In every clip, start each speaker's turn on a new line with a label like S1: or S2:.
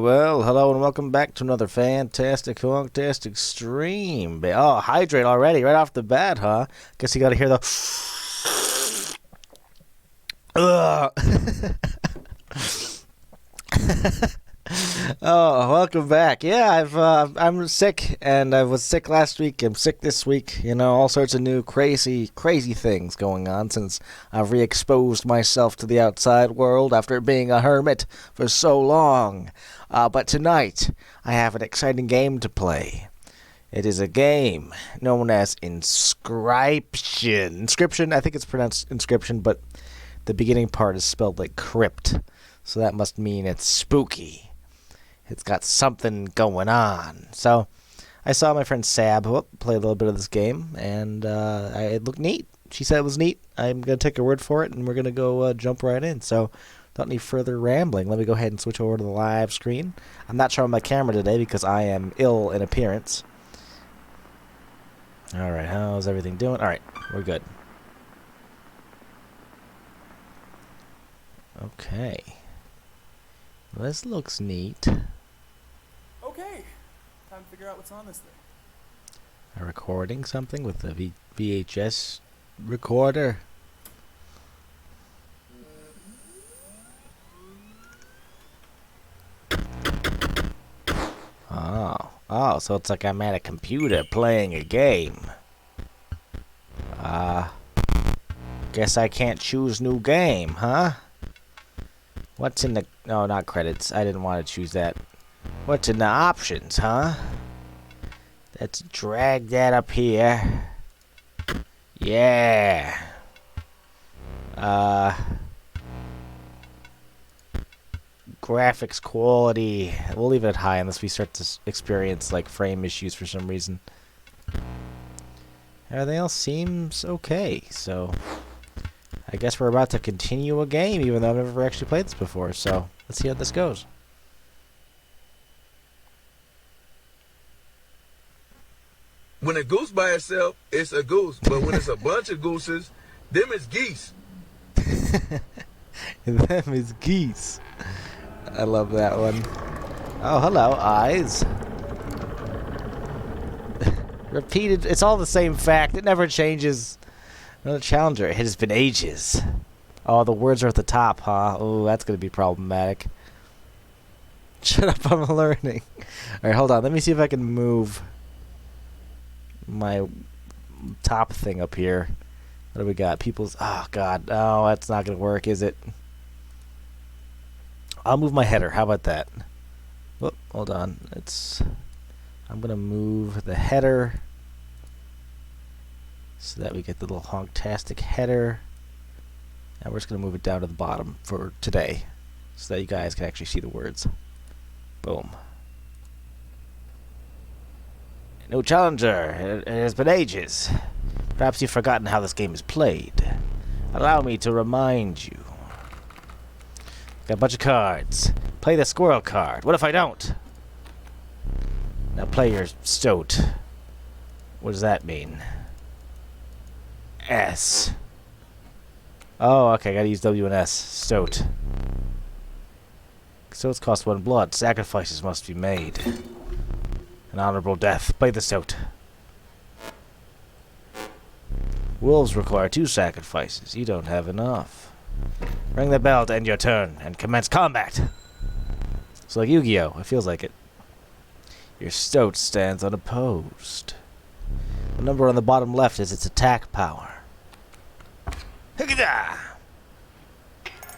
S1: Well, hello and welcome back to another fantastic stream. Oh, hydrate already, right off the bat, huh? Guess you gotta hear the... Oh, welcome back. Yeah, I'm sick, and I was sick last week. I'm sick this week. You know, all sorts of new crazy things going on since I've re-exposed myself to the outside world after being a hermit for so long. But tonight, I have an exciting game to play. It is a game known as Inscryption. Inscription, I think it's pronounced Inscription, but the beginning part is spelled like crypt. So that must mean it's spooky. It's got something going on. So I saw my friend Sab play a little bit of this game, and it looked neat. She said it was neat. I'm going to take her word for it, and we're going to go jump right in. So without any further rambling, let me go ahead and switch over to the live screen. I'm not showing my camera today because I am ill in appearance. All right, how's everything doing? All right, we're good. Okay. Well, this looks neat.
S2: Okay, time to figure out what's on this thing.
S1: A recording something with the VHS recorder. Oh, so it's like I'm at a computer playing a game. Guess I can't choose new game, huh? What's in the... No, not credits. I didn't want to choose that. What's in the options, huh? Let's drag that up here. Yeah. Graphics quality. We'll leave it at high unless we start to experience, like, frame issues for some reason. Everything else seems okay, so... I guess we're about to continue a game, even though I've never actually played this before, so let's see how this goes.
S3: When a goose by itself, it's a goose. But when it's a bunch of gooses, them is geese.
S1: Them is geese. I love that one. Oh, hello, eyes. Repeated, it's all the same fact. It never changes. Another challenger. It has been ages. Oh, the words are at the top, huh? Oh, that's going to be problematic. Shut up, I'm learning. Alright, hold on. Let me see if I can move my top thing up here. What do we got? People's... Oh, God. Oh, that's not going to work, is it? I'll move my header. How about that? Whoop, hold on. I'm going to move the header so that we get the little honktastic header. And we're just going to move it down to the bottom for today so that you guys can actually see the words. Boom. No challenger. It has been ages. Perhaps you've forgotten how this game is played. Allow me to remind you. Got a bunch of cards. Play the squirrel card. What if I don't? Now play your stoat. What does that mean? S. Oh, okay, gotta use W and S. Stoat. Stoats cost 1 blood. Sacrifices must be made. An honorable death. Play the stoat. Wolves require 2 sacrifices. You don't have enough. Ring the bell to end your turn and commence combat. It's like Yu-Gi-Oh! It feels like it. Your stoat stands unopposed. The number on the bottom left is its attack power. Higada!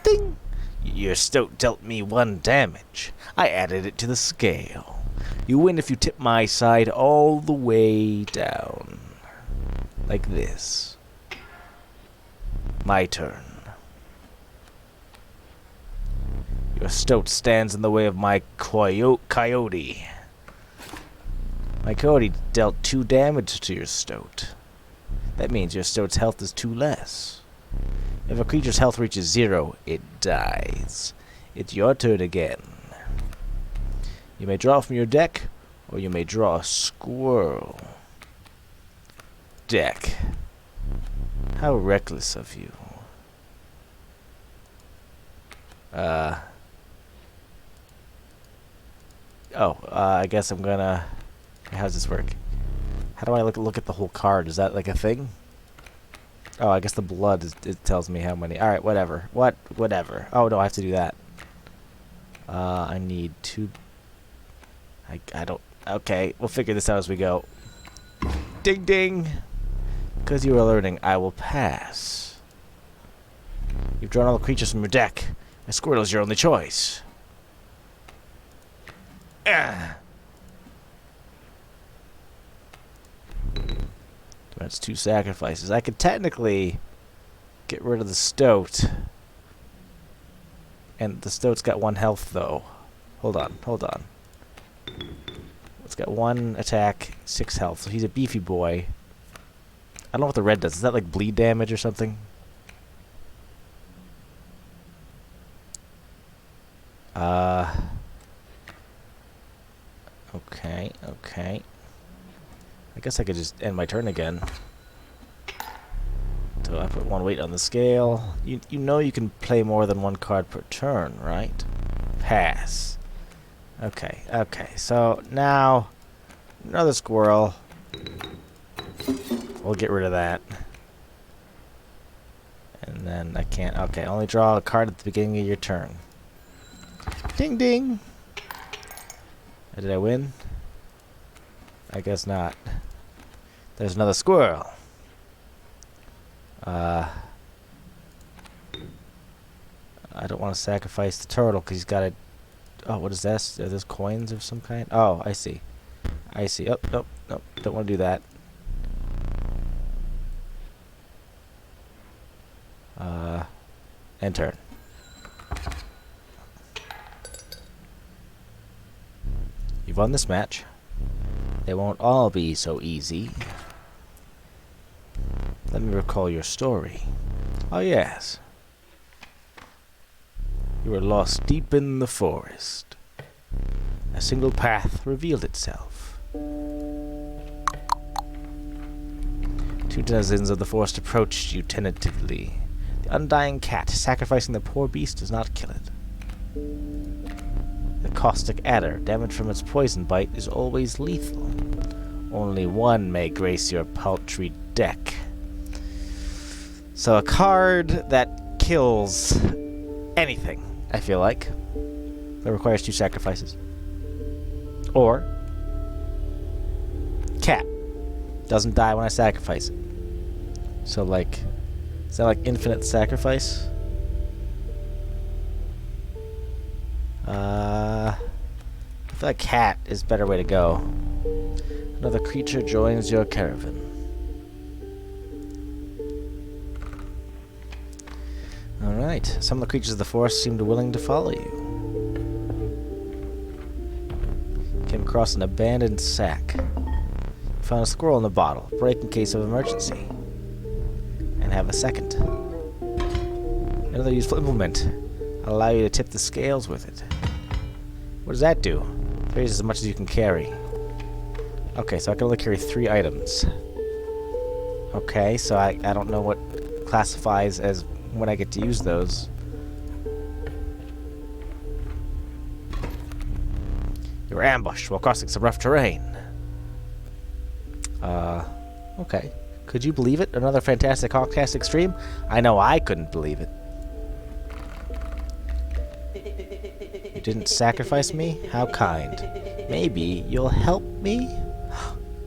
S1: Ding! Your stoat dealt me 1 damage. I added it to the scale. You win if you tip my side all the way down. Like this. My turn. Your stoat stands in the way of my coyote. My coyote dealt 2 damage to your stoat. That means your stoat's health is 2 less. If a creature's health reaches 0, it dies. It's your turn again. You may draw from your deck, or you may draw a squirrel. Deck. How reckless of you. I guess I'm gonna... How does this work? How do I look at the whole card? Is that like a thing? Oh, I guess the blood it tells me how many. Alright, whatever. Whatever. Oh, no, I have to do that. I need 2... I don't... Okay, we'll figure this out as we go. Ding ding! Because you are learning, I will pass. You've drawn all the creatures from your deck. A squirrel is your only choice. That's 2 sacrifices. I could technically get rid of the stoat. And the stoat's got 1 health, though. Hold on. It's got 1 attack, 6 health. So he's a beefy boy. I don't know what the red does. Is that like bleed damage or something? Okay. I guess I could just end my turn again. So I put 1 weight on the scale. You know you can play more than 1 card per turn, right? Pass. Okay. So now another squirrel. We'll get rid of that. And then I can't... Okay, only draw a card at the beginning of your turn. Ding ding! Did I win? I guess not. There's another squirrel. I don't want to sacrifice the turtle because he's got a... Oh, what is this? Are those coins of some kind? Oh, I see. Oh, nope. Don't want to do that. End turn. You've won this match. They won't all be so easy. Let me recall your story. Oh, yes. You were lost deep in the forest. A single path revealed itself. 2 denizens of the forest approached you tentatively. The undying cat, sacrificing the poor beast, does not kill it. The caustic adder, damage from its poison bite, is always lethal. Only 1 may grace your paltry deck. So a card that kills anything, I feel like. That requires 2 sacrifices. Or cat. Doesn't die when I sacrifice it. So like, is that like infinite sacrifice? I feel like cat is a better way to go. Another creature joins your caravan. Alright, some of the creatures of the forest seemed willing to follow you. Came across an abandoned sack. Found a squirrel in the bottle. Break in case of emergency. And have a second. Another useful implement. Allow you to tip the scales with it. What does that do? Carries as much as you can carry. Okay, so I can only carry 3 items. Okay, so I don't know what classifies as when I get to use those. You were ambushed while crossing some rough terrain. Okay. Could you believe it? Another fantastic Hawktastic stream? I know I couldn't believe it. You didn't sacrifice me? How kind. Maybe you'll help me?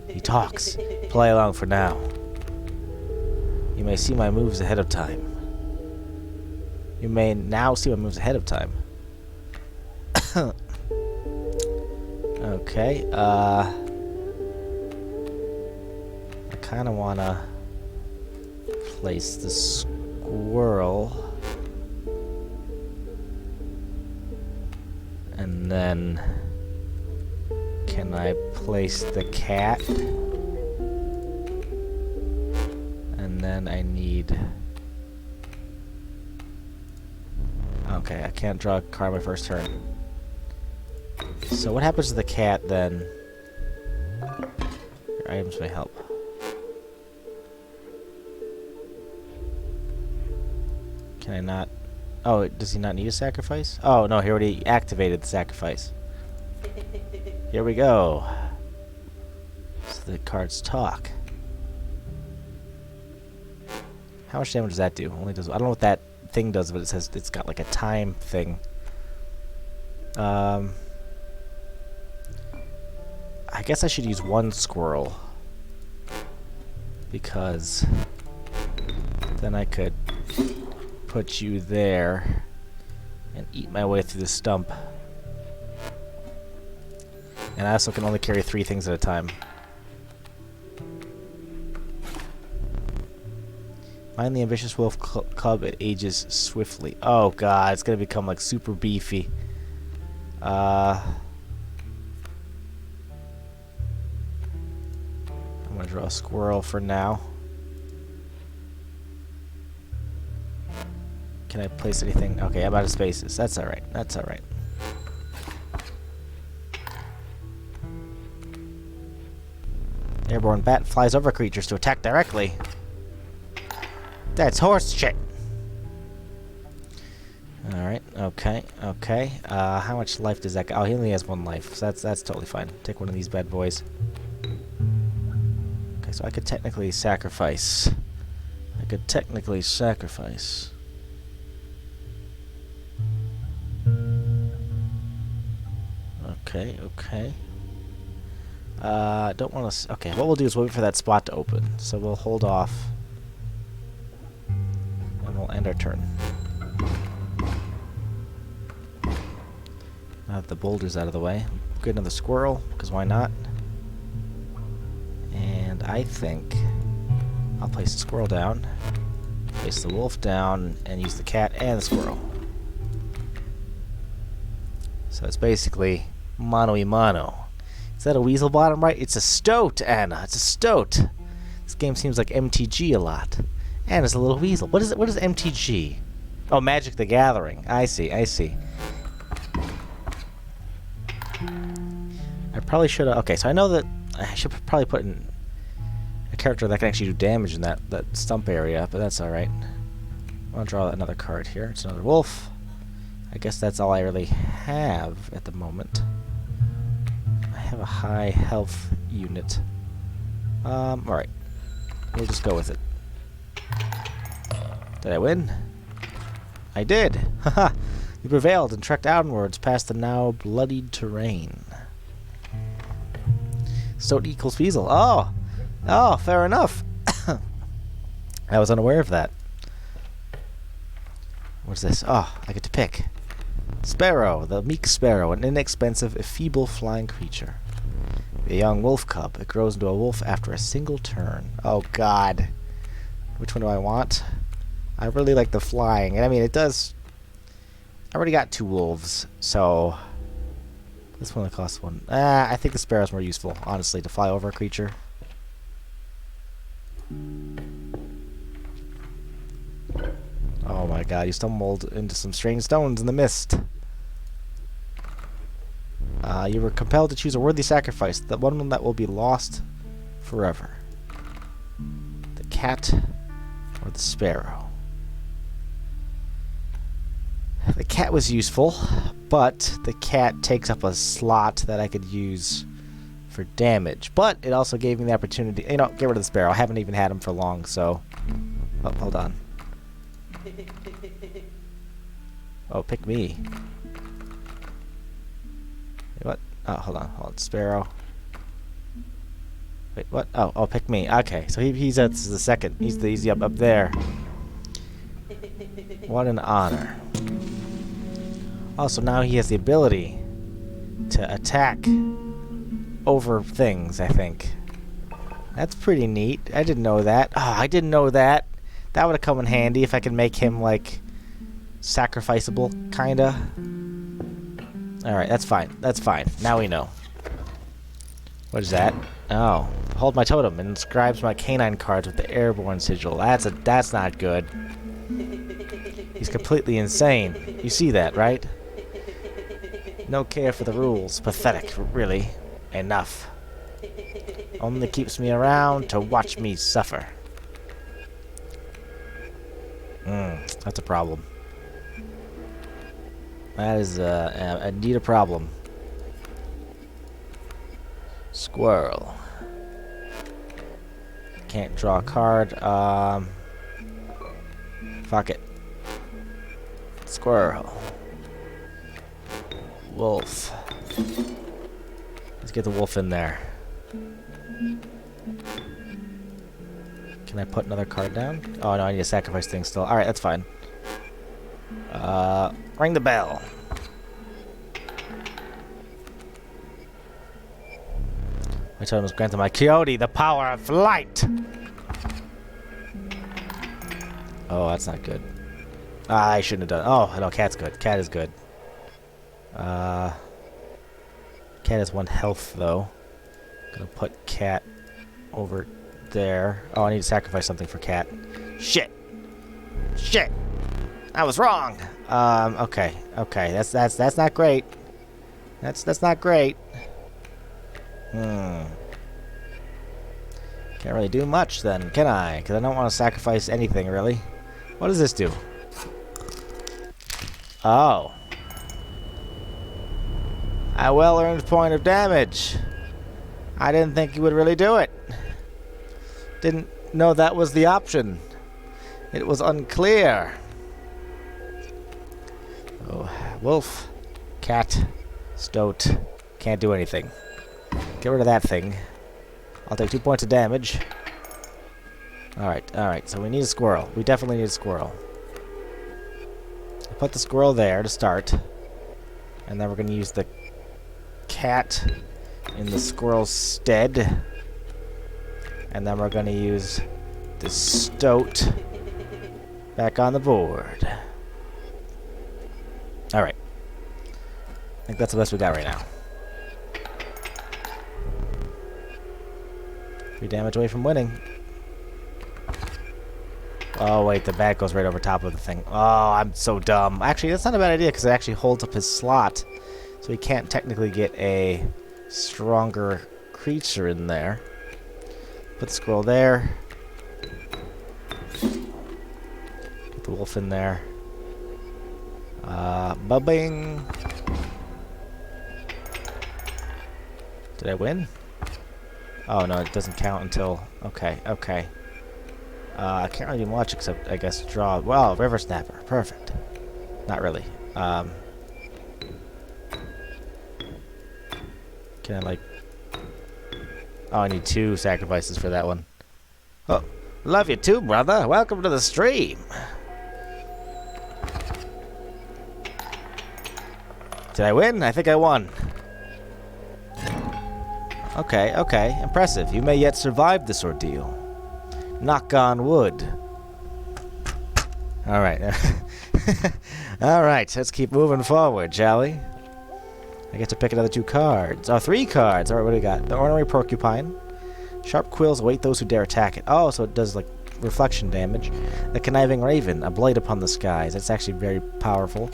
S1: He talks. Play along for now. You may see my moves ahead of time. You may now see my moves ahead of time. Okay, I kind of want to place the squirrel. And then, can I place the cat? And then I need... Okay, I can't draw a card my first turn. So what happens to the cat then? Your items may help. Can I not... Oh, does he not need a sacrifice? Oh, no, he already activated the sacrifice. Here we go. So the cards talk. How much damage does that do? Only does... I don't know what that thing does, but it says it's got like a time thing. I guess I should use 1 squirrel. Because then I could put you there and eat my way through the stump. And I also can only carry 3 things at a time. Find the ambitious wolf cub, it ages swiftly. Oh god, it's gonna become like super beefy. I'm gonna draw a squirrel for now. Can I place anything? Okay, I'm out of spaces. That's alright. That's alright. Airborne bat flies over creatures to attack directly. That's horse shit. Alright, okay, okay. How much life does that guy? Oh, he only has 1 life, so that's totally fine. Take one of these bad boys. Okay, so I could technically sacrifice. Okay, okay. Don't want to... Okay, what we'll do is wait for that spot to open. So we'll hold off. And we'll end our turn. Now that the boulder's out of the way. Get another squirrel, because why not? And I think I'll place the squirrel down, place the wolf down, and use the cat and the squirrel. So it's basically mano-y-mano. Is that a weasel bottom right? It's a stoat, Anna. It's a stoat. This game seems like MTG a lot. And it's a little weasel. What is it? What is MTG? Oh, Magic the Gathering. I see, I see. I probably should have... Okay, so I know that I should probably put in a character that can actually do damage in that stump area, but that's alright. I'll draw another card here. It's another wolf. I guess that's all I really have at the moment. I have a high health unit. Alright. We'll just go with it. Did I win? I did! Haha! You prevailed and trekked onwards past the now bloodied terrain. Stoat equals weasel. Oh! Oh, fair enough. I was unaware of that. What's this? Oh, I get to pick. Sparrow, the meek sparrow, an inexpensive, feeble flying creature. The young wolf cub. It grows into a wolf after a single turn. Oh, God. Which one do I want? I really like the flying. And I mean, it does... I already got 2 wolves, so... This one only costs 1. I think the sparrow's more useful, honestly, to fly over a creature. Oh my god, you stumbled into some strange stones in the mist. You were compelled to choose a worthy sacrifice, the one that will be lost forever. The cat or the sparrow. The cat was useful, but the cat takes up a slot that I could use for damage. But it also gave me the opportunity... You know, get rid of the sparrow. I haven't even had him for long, so... Oh, hold on. Oh, pick me. Wait, what? Oh, hold on. Sparrow. Wait, what? Oh, pick me. Okay, so he's at the second. He's the up there. What an honor. Also, now he has the ability to attack over things, I think. That's pretty neat. I didn't know that. Oh, I didn't know that. That would have come in handy if I could make him, like, sacrificable, kinda. Alright, that's fine. That's fine. Now we know. What is that? Oh. Hold my totem and inscribes my canine cards with the airborne sigil. That's not good. He's completely insane. You see that, right? No care for the rules. Pathetic, really. Enough. Only keeps me around to watch me suffer. That's a problem. That is indeed a problem. Squirrel. Can't draw a card. Fuck it. Squirrel. Wolf. Let's get the wolf in there. Can I put another card down? Oh no, I need to sacrifice things still. Alright, that's fine. Ring the bell. My totem was granted my coyote the power of flight. Oh, that's not good. I shouldn't have done. Oh no, cat's good. Cat is good. Cat has 1 health though. Gonna put cat over there. Oh, I need to sacrifice something for cat. Shit. I was wrong. Okay. That's not great. That's not great. Can't really do much then, can I? Because I don't want to sacrifice anything really. What does this do? Oh. A well-earned point of damage. I didn't think you would really do it. Didn't know that was the option. It was unclear. Oh, wolf, cat, stoat. Can't do anything. Get rid of that thing. I'll take 2 points of damage. Alright, so we need a squirrel. We definitely need a squirrel. I'll put the squirrel there to start. And then we're going to use the cat in the squirrel's stead. And then we're going to use the stoat back on the board. Alright. I think that's the best we got right now. 3 damage away from winning. Oh, wait, the bat goes right over top of the thing. Oh, I'm so dumb. Actually, that's not a bad idea, because it actually holds up his slot. So he can't technically get a stronger creature in there. Put the squirrel there. Get the wolf in there. Ba-bing. Did I win? Oh, no, it doesn't count until... Okay. I can't really do much except, I guess, draw... Well, River Snapper. Perfect. Not really. Can I, like... Oh, I need 2 sacrifices for that one. Oh, love you too, brother. Welcome to the stream. Did I win? I think I won. Okay. Impressive. You may yet survive this ordeal. Knock on wood. Alright. Alright, let's keep moving forward, shall we? I get to pick another 2 cards. Oh, 3 cards. Alright, what do we got? The Ornery Porcupine. Sharp quills await those who dare attack it. Oh, so it does, like, reflection damage. The Conniving Raven. A blight upon the skies. That's actually very powerful.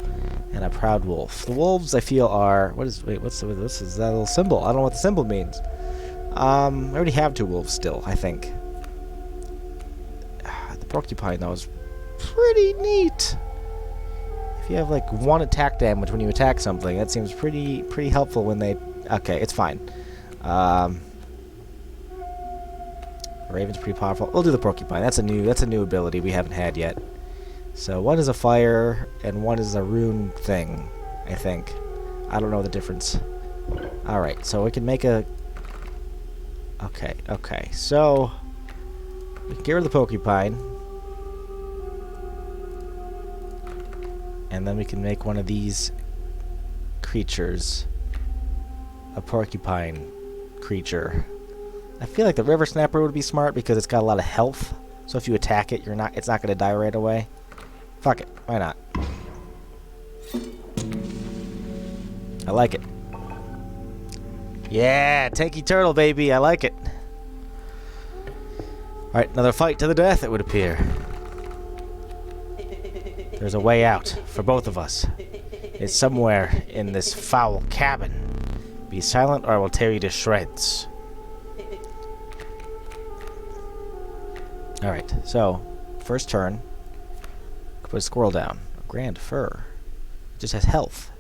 S1: And a proud wolf. The wolves, I feel, are... What's is that little symbol? I don't know what the symbol means. I already have 2 wolves still, I think. The porcupine, though, is pretty neat. If you have, like, 1 attack damage when you attack something, that seems pretty helpful when they... Okay, it's fine. Raven's pretty powerful. We'll do the porcupine. That's a new ability we haven't had yet. So one is a fire, and one is a rune thing, I think. I don't know the difference. Alright, so we can make a... Okay. So, we can get rid of the porcupine. And then we can make one of these creatures a porcupine creature. I feel like the river snapper would be smart because it's got a lot of health. So if you attack it, it's not going to die right away. Fuck it. Why not? I like it. Yeah, tanky turtle, baby. I like it. Alright, another fight to the death, it would appear. There's a way out for both of us. It's somewhere in this foul cabin. Be silent or I will tear you to shreds. Alright, so, first turn. Put a squirrel down. A grand fur. It just has health.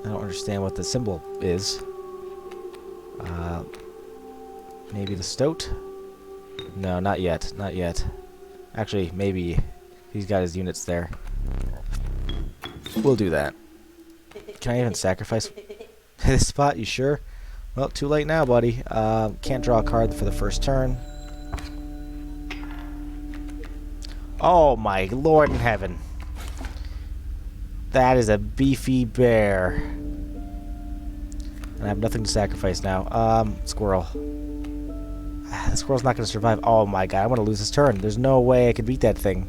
S1: I don't understand what the symbol is. Maybe the stoat? No, not yet. Not yet. Actually, maybe he's got his units there. We'll do that. Can I even sacrifice this spot? You sure? Well, too late now, buddy. Can't draw a card for the first turn. Oh my lord in heaven. That is a beefy bear. And I have nothing to sacrifice now. Squirrel. The squirrel's not going to survive. Oh my god, I'm going to lose this turn. There's no way I could beat that thing.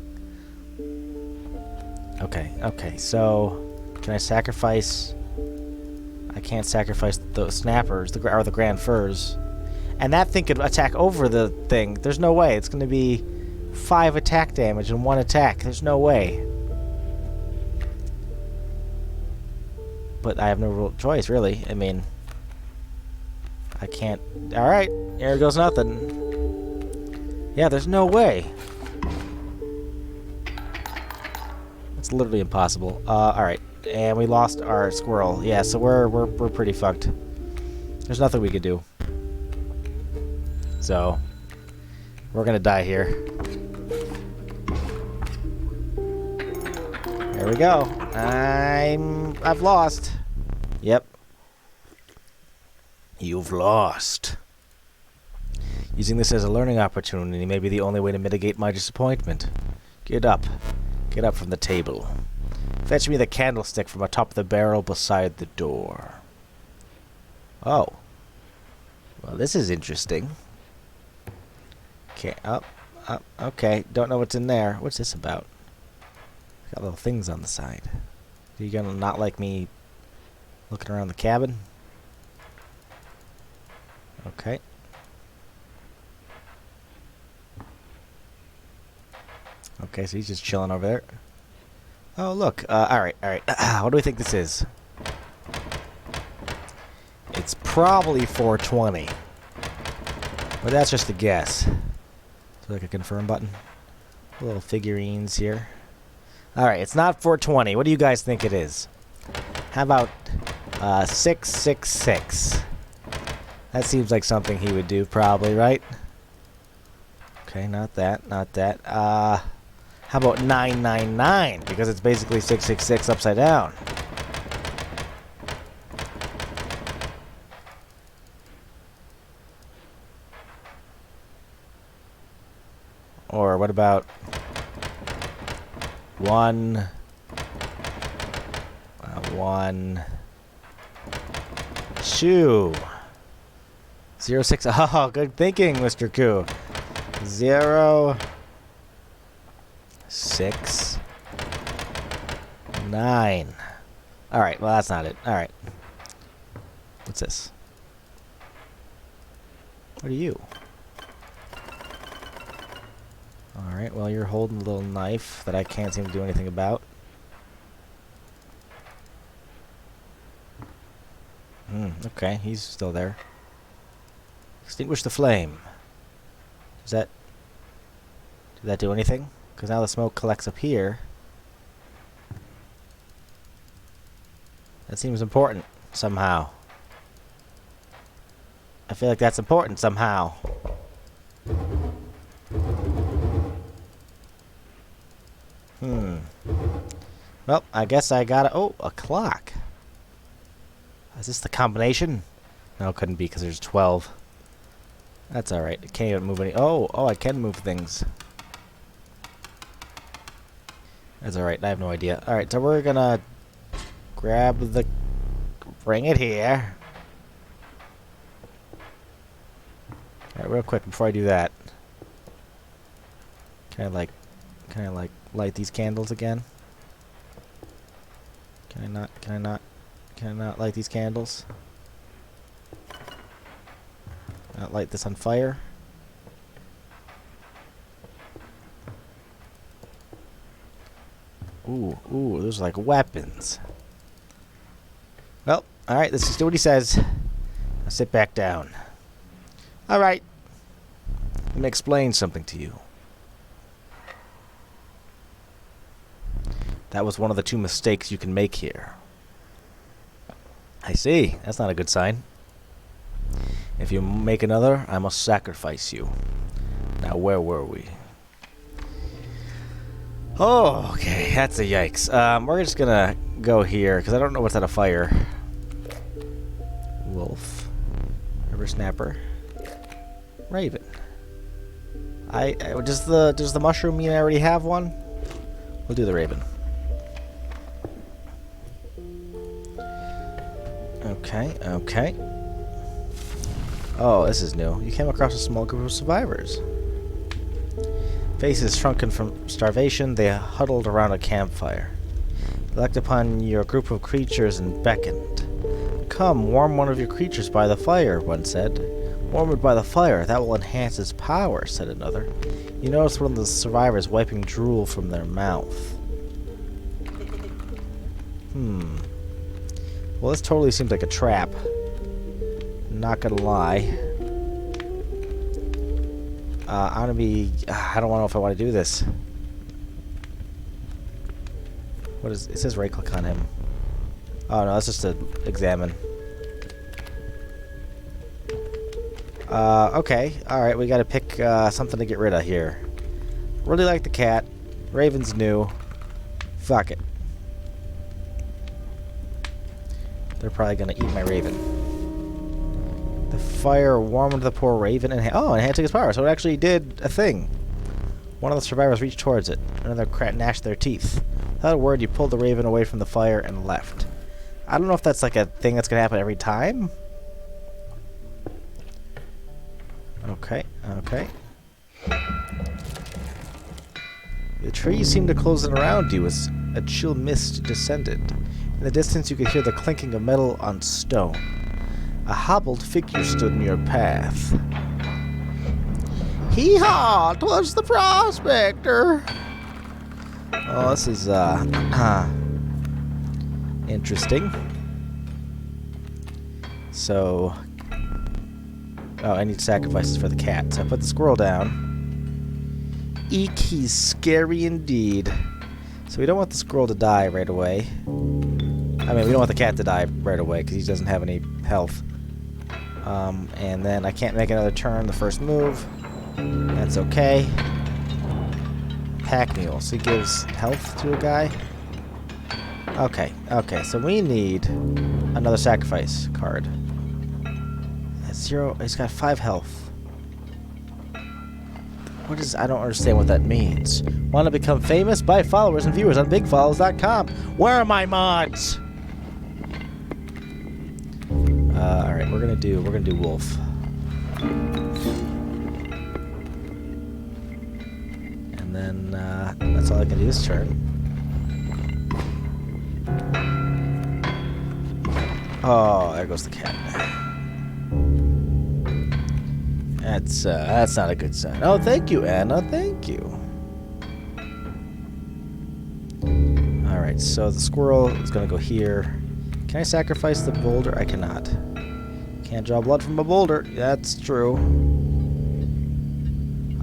S1: Okay, so... Can I sacrifice... I can't sacrifice the snappers, or the grand furs. And that thing could attack over the thing. There's no way. It's going to be 5 attack damage in 1 attack. There's no way. But I have no real choice, really. I mean... I can't... Alright, here goes nothing. Yeah, there's no way. It's literally impossible. Alright. And we lost our squirrel. Yeah, so we're pretty fucked. There's nothing we could do. So, we're gonna die here. There we go. I've lost. Yep. You've lost. Using this as a learning opportunity may be the only way to mitigate my disappointment. Get up. Get up from the table. Fetch me the candlestick from atop the barrel beside the door. Oh. Well, this is interesting. Okay, up. Okay, don't know what's in there. What's this about? Got little things on the side. Are you gonna not like me looking around the cabin? Okay. Okay, so he's just chilling over there. Oh, look. Alright. What do we think this is? It's probably 420. But that's just a guess. So like a confirm button. Little figurines here. Alright, it's not 420. What do you guys think it is? How about 666? That seems like something he would do, probably, right? Okay, not that. How about 999? Because it's basically 666 upside down. Or what about 1 2 0 6. Oh, good thinking, Mr. Koo. 0 6 9. Alright, well that's not it. Alright. What's this? What are you? Alright, well, you're holding a little knife that I can't seem to do anything about. Okay, he's still there. Extinguish the flame. Did that do anything? Because now the smoke collects up here. That seems important, somehow. I feel like that's important, somehow. Well, I guess I gotta... Oh, a clock. Is this the combination? No, it couldn't be, because there's 12. That's alright. It can't even move any... Oh, I can move things. That's alright. I have no idea. Alright, so we're gonna grab the... Bring it here. Alright, real quick before I do that. Can I light these candles again? Can I not light these candles? Not light this on fire? Ooh, those are like weapons. Well, alright, let's just do what he says. Now sit back down. Alright. Let me explain something to you. That was one of the 2 mistakes you can make here. I see. That's not a good sign. If you make another, I must sacrifice you. Now, where were we? Oh, okay. That's a yikes. We're just gonna go here, because I don't know what's at a fire. Wolf. River snapper. Raven. Does the mushroom mean I already have one? We'll do the raven. Okay. Oh, this is new. You came across a small group of survivors. Faces shrunken from starvation, they huddled around a campfire. They looked upon your group of creatures and beckoned. Come, warm one of your creatures by the fire, one said. Warm it by the fire, that will enhance its power, said another. You noticed one of the survivors wiping drool from their mouth. Well, this totally seems like a trap. Not gonna lie. I don't know if I want to do this. What is... It says right click on him. Oh no, that's just to examine. Okay. Alright, we gotta pick something to get rid of here. Really like the cat. Raven's new. Fuck it. They're probably gonna eat my raven. The fire warmed the poor raven and enhancing his power. So it actually did a thing. One of the survivors reached towards it. Another gnashed their teeth. Without a word, you pulled the raven away from the fire and left. I don't know if that's like a thing that's gonna happen every time. Okay. The trees seemed to close in around you as a chill mist descended. In the distance, you could hear the clinking of metal on stone. A hobbled figure stood in your path. Hee-haw! 'Twas the prospector! Oh, this is, interesting. So... Oh, I need sacrifices for the cat. So I put the squirrel down. Eek, he's scary indeed. So we don't want the squirrel to die right away. I mean, we don't want the cat to die right away because he doesn't have any health. And then I can't make another turn the first move. That's okay. Pack mule. So he gives health to a guy. Okay, so we need another sacrifice card. That's 0. He's got 5 health. I don't understand what that means. Want to become famous? Buy followers and viewers on bigfollows.com. Where are my mods? Alright, we're gonna do wolf. And then that's all I can do this turn. Oh, there goes the cat. That's not a good sign. Oh, thank you, Anna. Thank you. Alright, so the squirrel is gonna go here. Can I sacrifice the boulder? I cannot. Can't draw blood from a boulder. That's true.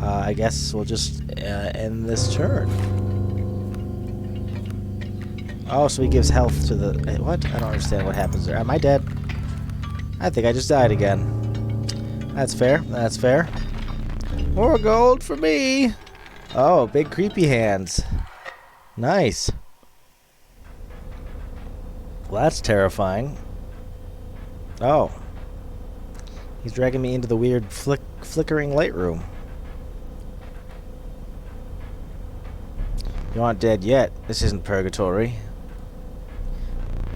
S1: I guess we'll just end this turn. Oh, so he gives health to the... What? I don't understand what happens there. Am I dead? I think I just died again. That's fair. That's fair. More gold for me! Oh, big creepy hands. Nice. Well, that's terrifying. Oh. He's dragging me into the weird flickering light room. You aren't dead yet. This isn't purgatory.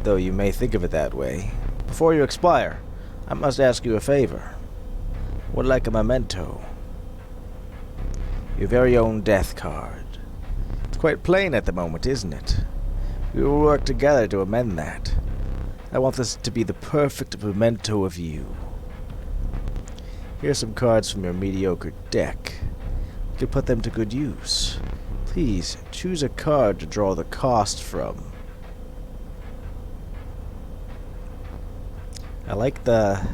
S1: Though you may think of it that way. Before you expire, I must ask you a favor. Would like a memento. Your very own death card. It's quite plain at the moment, isn't it? We will work together to amend that. I want this to be the perfect memento of you. Here are some cards from your mediocre deck. You can put them to good use. Please, choose a card to draw the cost from. I like the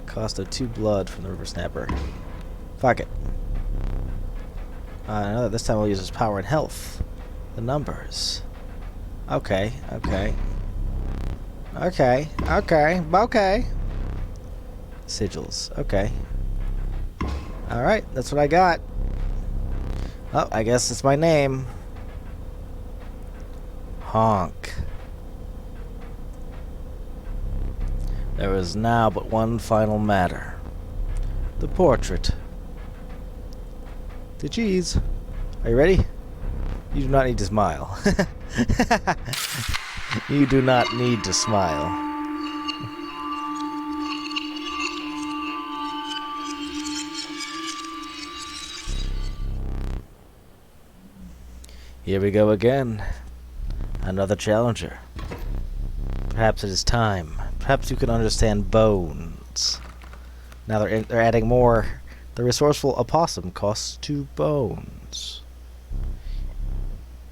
S1: cost of 2 blood from the River Snapper. Fuck it. I know that this time we'll use his power and health. The numbers. Okay, okay. Okay, okay, okay. Sigils, okay. Alright, that's what I got. Oh, I guess it's my name. Honk. There is now but one final matter. The portrait. The cheese. Are you ready? You do not need to smile. You do not need to smile. Here we go again. Another challenger. Perhaps it is time. Perhaps you can understand bones. Now they're adding more. The resourceful opossum costs 2 bones.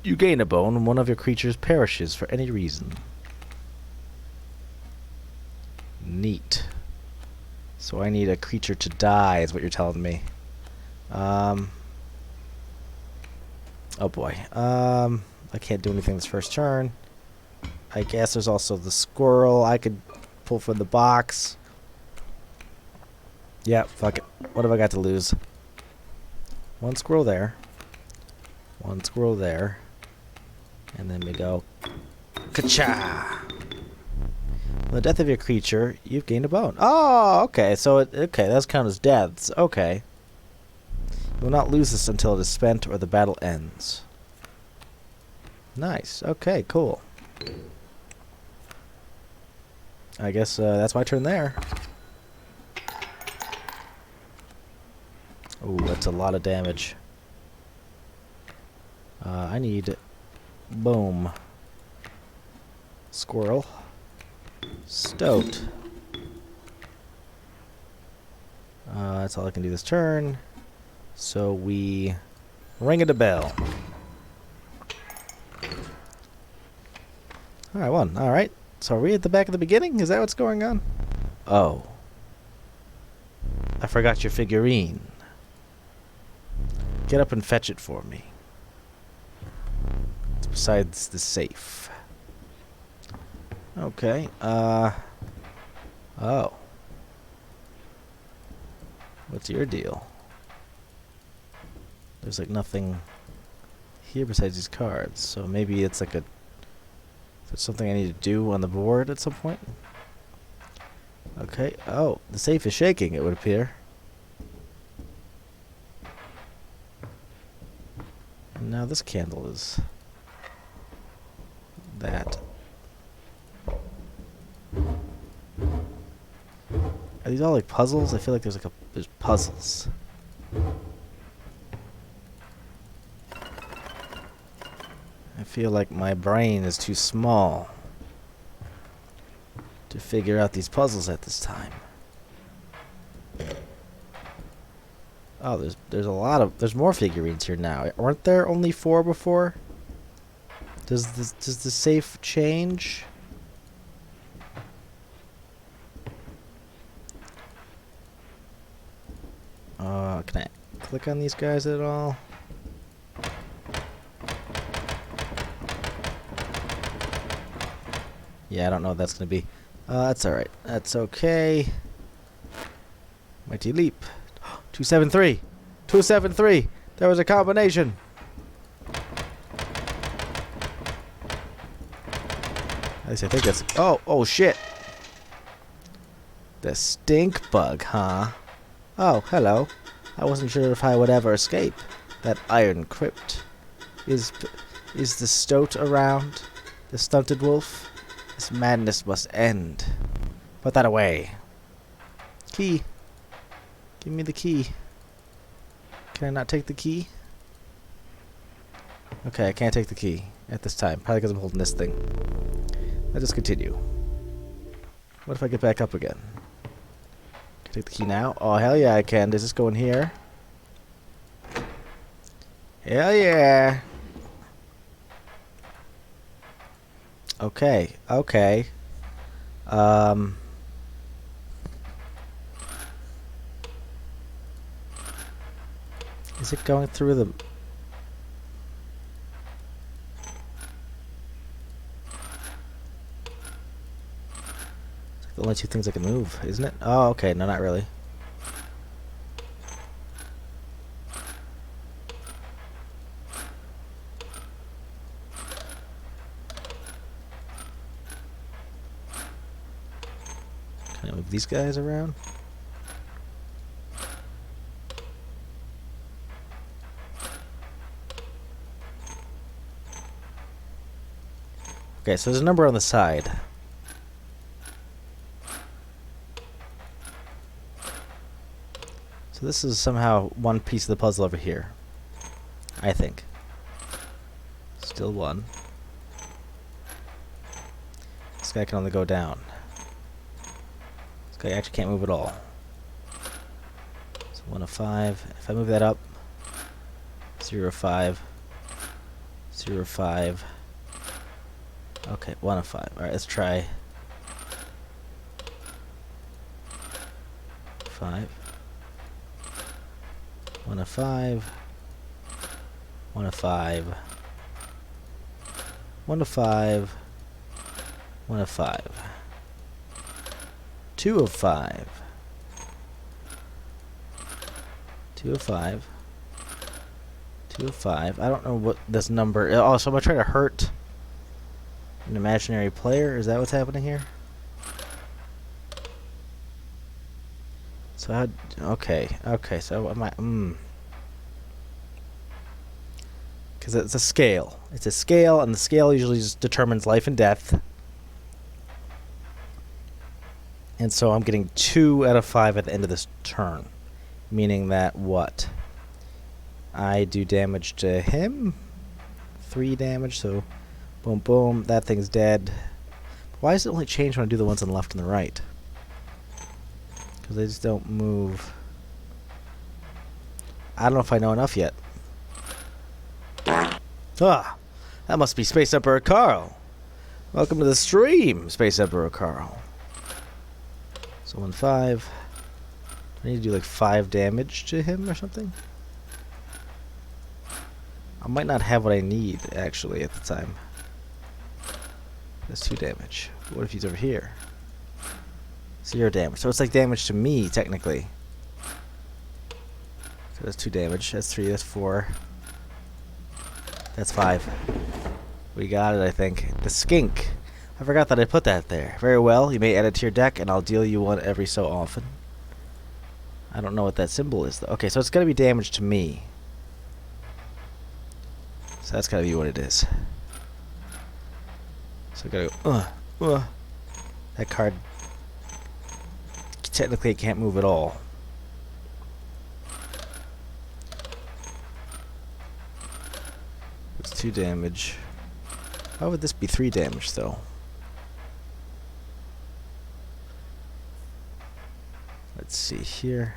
S1: You gain a bone when one of your creatures perishes for any reason. Neat. So I need a creature to die, is what you're telling me. Oh boy. I can't do anything this first turn. I guess there's also the squirrel I could pull from the box. Yeah, fuck it. What have I got to lose? 1 squirrel there. 1 squirrel there. And then we go... Ka-cha! On the death of your creature, you've gained a bone. Oh, okay. So, okay, that's counted as deaths. Okay. You will not lose this until it is spent or the battle ends. Nice. Okay, cool. I guess that's my turn there. Ooh, that's a lot of damage. I need... Boom. Squirrel. Stoat. That's all I can do this turn. So we ring a bell. I won. Alright. So are we at the back of the beginning? Is that what's going on? Oh. I forgot your figurine. Get up and fetch it for me. It's besides the safe. Okay. Oh. What's your deal? There's like nothing here besides these cards, so maybe it's like a... Is there something I need to do on the board at some point? Okay. Oh, the safe is shaking, it would appear. And now this candle is... that. Are these all like puzzles? I feel like there's puzzles. I feel like my brain is too small to figure out these puzzles at this time. Oh, there's a lot of... There's more figurines here now. Weren't there only 4 before? Does the safe change? Can I click on these guys at all? Yeah, I don't know what that's gonna be. That's alright. That's okay. Mighty leap. 273! 273! There was a combination! At least I think that's... Oh shit! The stink bug, huh? Oh, hello. I wasn't sure if I would ever escape that iron crypt. Is the stoat around? The stunted wolf? This madness must end. Put that away. Key. Give me the key. Can I not take the key? Okay, I can't take the key at this time. Probably because I'm holding this thing. Let's just continue. What if I get back up again? Can I take the key now? Oh, hell yeah, I can. Does this go in here? Hell yeah. Okay, okay. Is it going through the... It's like the only two things I can move, isn't it? Oh, okay, no, not really. Can I move these guys around? Okay, so there's a number on the side. So this is somehow one piece of the puzzle over here. I think. Still one. This guy can only go down. This guy actually can't move at all. So 1 of 5. If I move that up, 0 of 5. 0 of 5. Okay, 1 of 5. Alright, let's try 5. 1 of 5. 1 of 5. 1 of 5. 1 of 5. 2 of 5. 2 of 5. 2 of 5. I don't know what this number... Oh, so I'm going to try to hurt an imaginary player? Is that what's happening here? So okay, so am I... Because it's a scale. It's a scale, and the scale usually just determines life and death. And so I'm getting 2 out of 5 at the end of this turn. Meaning that what? I do damage to him. 3 damage, so... Boom, boom. That thing's dead. Why does it only change when I do the ones on the left and the right? Because they just don't move. I don't know if I know enough yet. Ah! That must be Space Emperor Carl. Welcome to the stream, Space Emperor Carl. So 1, 5. I need to do like 5 damage to him or something? I might not have what I need, actually, at the time. That's 2 damage. What if he's over here? 0 damage. So it's like damage to me, technically. So that's 2 damage. That's 3. That's 4. That's 5. We got it, I think. The skink. I forgot that I put that there. Very well. You may add it to your deck, and I'll deal you one every so often. I don't know what that symbol is, though. Okay, so it's going to be damage to me. So that's got to be what it is. So I gotta go, That card technically can't move at all. It's 2 damage. Why would this be 3 damage, though? Let's see here.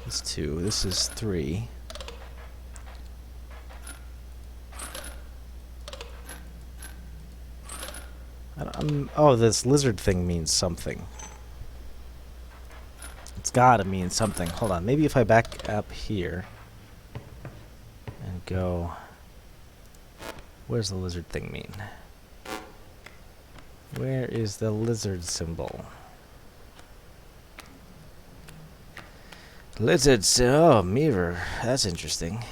S1: It's 2. This is 3. Oh, this lizard thing means something. It's gotta mean something. Hold on. Maybe if I back up here and go... What does the lizard thing mean? Where is the lizard symbol? Lizards. Oh, mirror. That's interesting.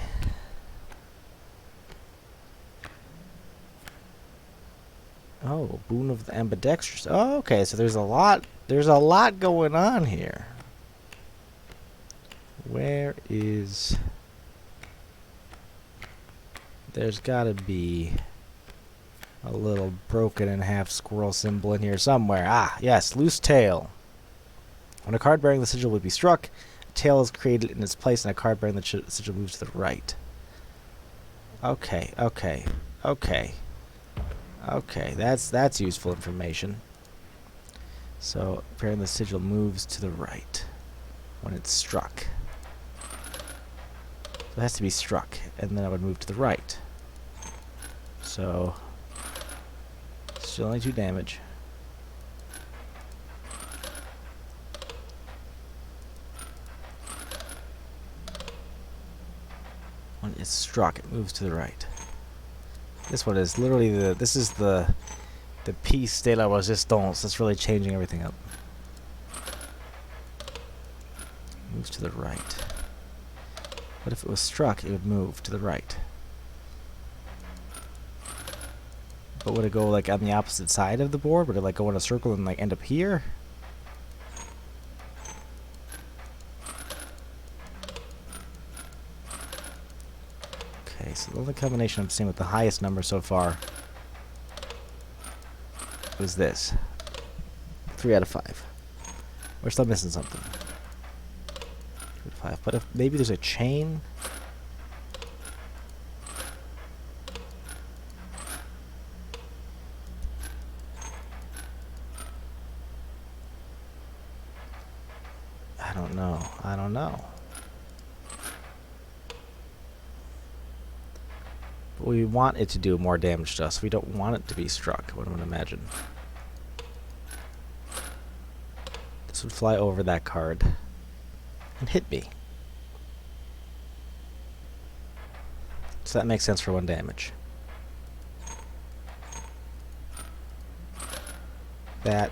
S1: Oh, boon of the ambidextrous. Oh, okay. So there's a lot. There's a lot going on here. Where is? There's got to be a little broken in half squirrel symbol in here somewhere. Ah, yes, loose tail. When a card bearing the sigil would be struck, a tail is created in its place, and a card bearing the sigil moves to the right. Okay, okay, okay. Okay, that's useful information. So, apparently the sigil moves to the right when it's struck. So it has to be struck, and then it would move to the right. So, still only 2 damage. When it's struck, it moves to the right. This one is literally this is the piece de la resistance that's really changing everything up. Moves to the right. But if it was struck, it would move to the right. But would it go like on the opposite side of the board? Would it like go in a circle and like end up here? Okay, so the only combination I'm seeing with the highest number so far was this. 3 out of 5. We're still missing something. 3 out of 5. But if maybe there's a chain. I don't know. I don't know. But we want it to do more damage to us. We don't want it to be struck, I would imagine. This would fly over that card and hit me. So that makes sense for 1 damage. That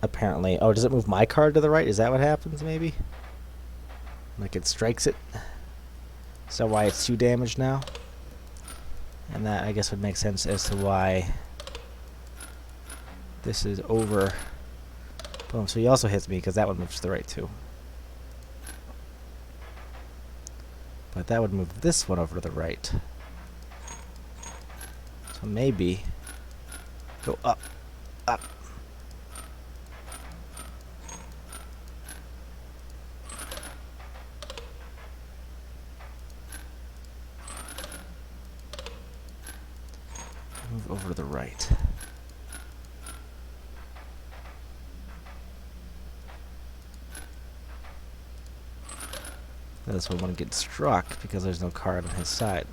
S1: apparently... Oh, does it move my card to the right? Is that what happens, maybe? Like it strikes it? So why it's 2 damage now? And that, I guess, would make sense as to why this is over. Boom. So he also hits me because that one moves to the right, too. But that would move this one over to the right. So maybe go up, up. Move over to the right. This one wouldn't get struck because there's no card on his side.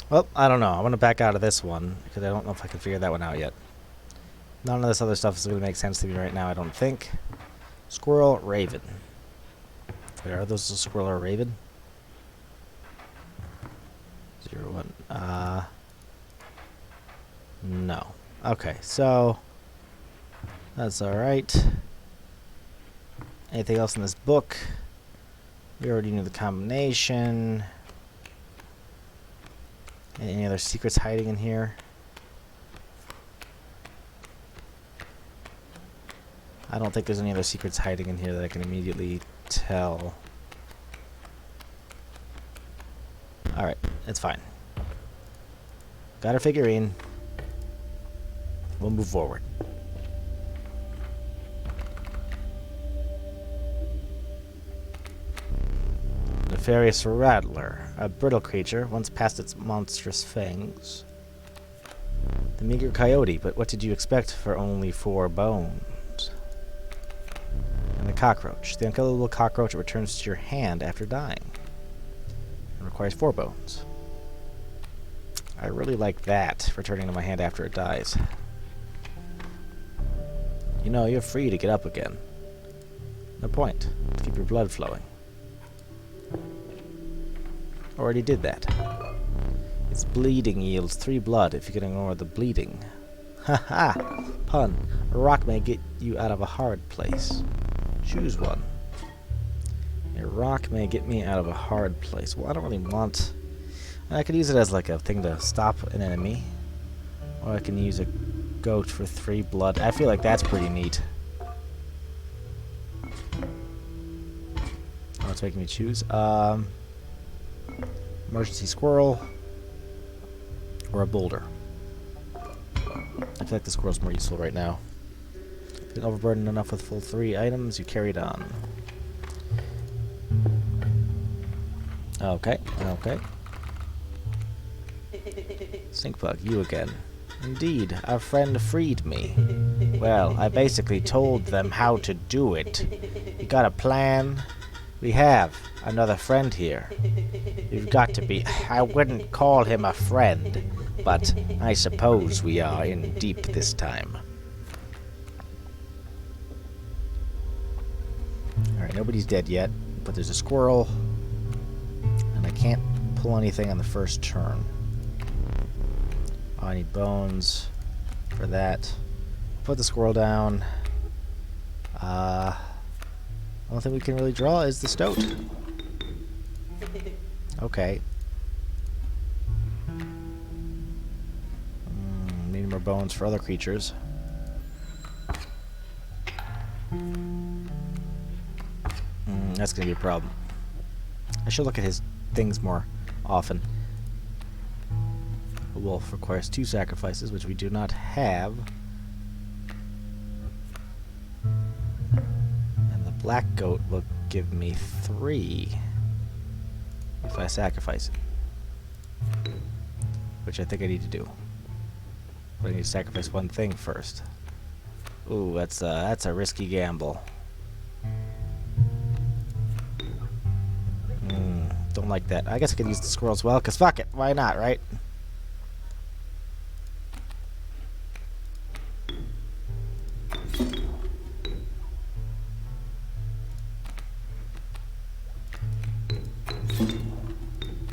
S1: Well, I don't know. I want to back out of this one because I don't know if I can figure that one out yet. None of this other stuff is going to make sense to me right now, I don't think. Squirrel, raven. Wait, are those a squirrel or a raven? 0, 1. No. Okay, so that's alright. Anything else in this book? We already knew the combination. Any other secrets hiding in here? I don't think there's any other secrets hiding in here that I can immediately tell. Alright, it's fine. Got our figurine. We'll move forward. Nefarious Rattler, a brittle creature, once past its monstrous fangs. The meager coyote, but what did you expect for only 4 bones? And the cockroach. The unkillable cockroach returns to your hand after dying. It requires 4 bones. I really like that, returning to my hand after it dies. You know, you're free to get up again. No point. To keep your blood flowing. Already did that. Its bleeding yields 3 blood if you can ignore the bleeding. Haha! Pun. A rock may get you out of a hard place. Choose one. A rock may get me out of a hard place. Well, I don't really want... I could use it as like a thing to stop an enemy. Or I can use a goat for 3 blood. I feel like that's pretty neat. Oh, it's making me choose. Emergency squirrel. Or a boulder. I feel like the squirrel's more useful right now. Been overburdened enough with full 3 items, you carried on. Okay, okay. Stinkbug, you again. Indeed, our friend freed me. Well, I basically told them how to do it. You got a plan? We have. Another friend here. You've got to be... I wouldn't call him a friend, but I suppose we are in deep this time. Alright, nobody's dead yet, but there's a squirrel, and I can't pull anything on the first turn. Oh, I need bones for that. Put the squirrel down. The only thing we can really draw is the stoat. Okay. Need more bones for other creatures. That's gonna be a problem. I should look at his things more often. A wolf requires 2 sacrifices, which we do not have. And the black goat will give me 3 if I sacrifice it. Which I think I need to do. But I need to sacrifice one thing first. Ooh, that's a risky gamble. Don't like that. I guess I could use the squirrel as well, because fuck it. Why not, right?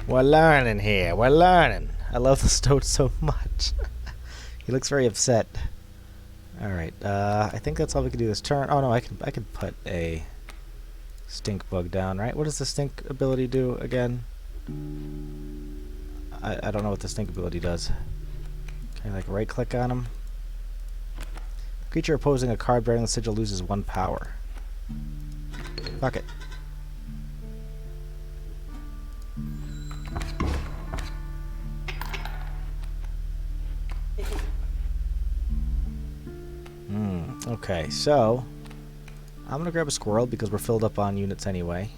S1: We're learning here. We're learning. I love the stoat so much. He looks very upset. Alright, I think that's all we can do this turn. Oh no, I can put a stink bug down, right? What does the stink ability do again? I don't know what the stink ability does. Can I like right click on him? The creature opposing a card bearing the sigil loses 1 power. Fuck it. Okay, so I'm gonna grab a squirrel because we're filled up on units anyway,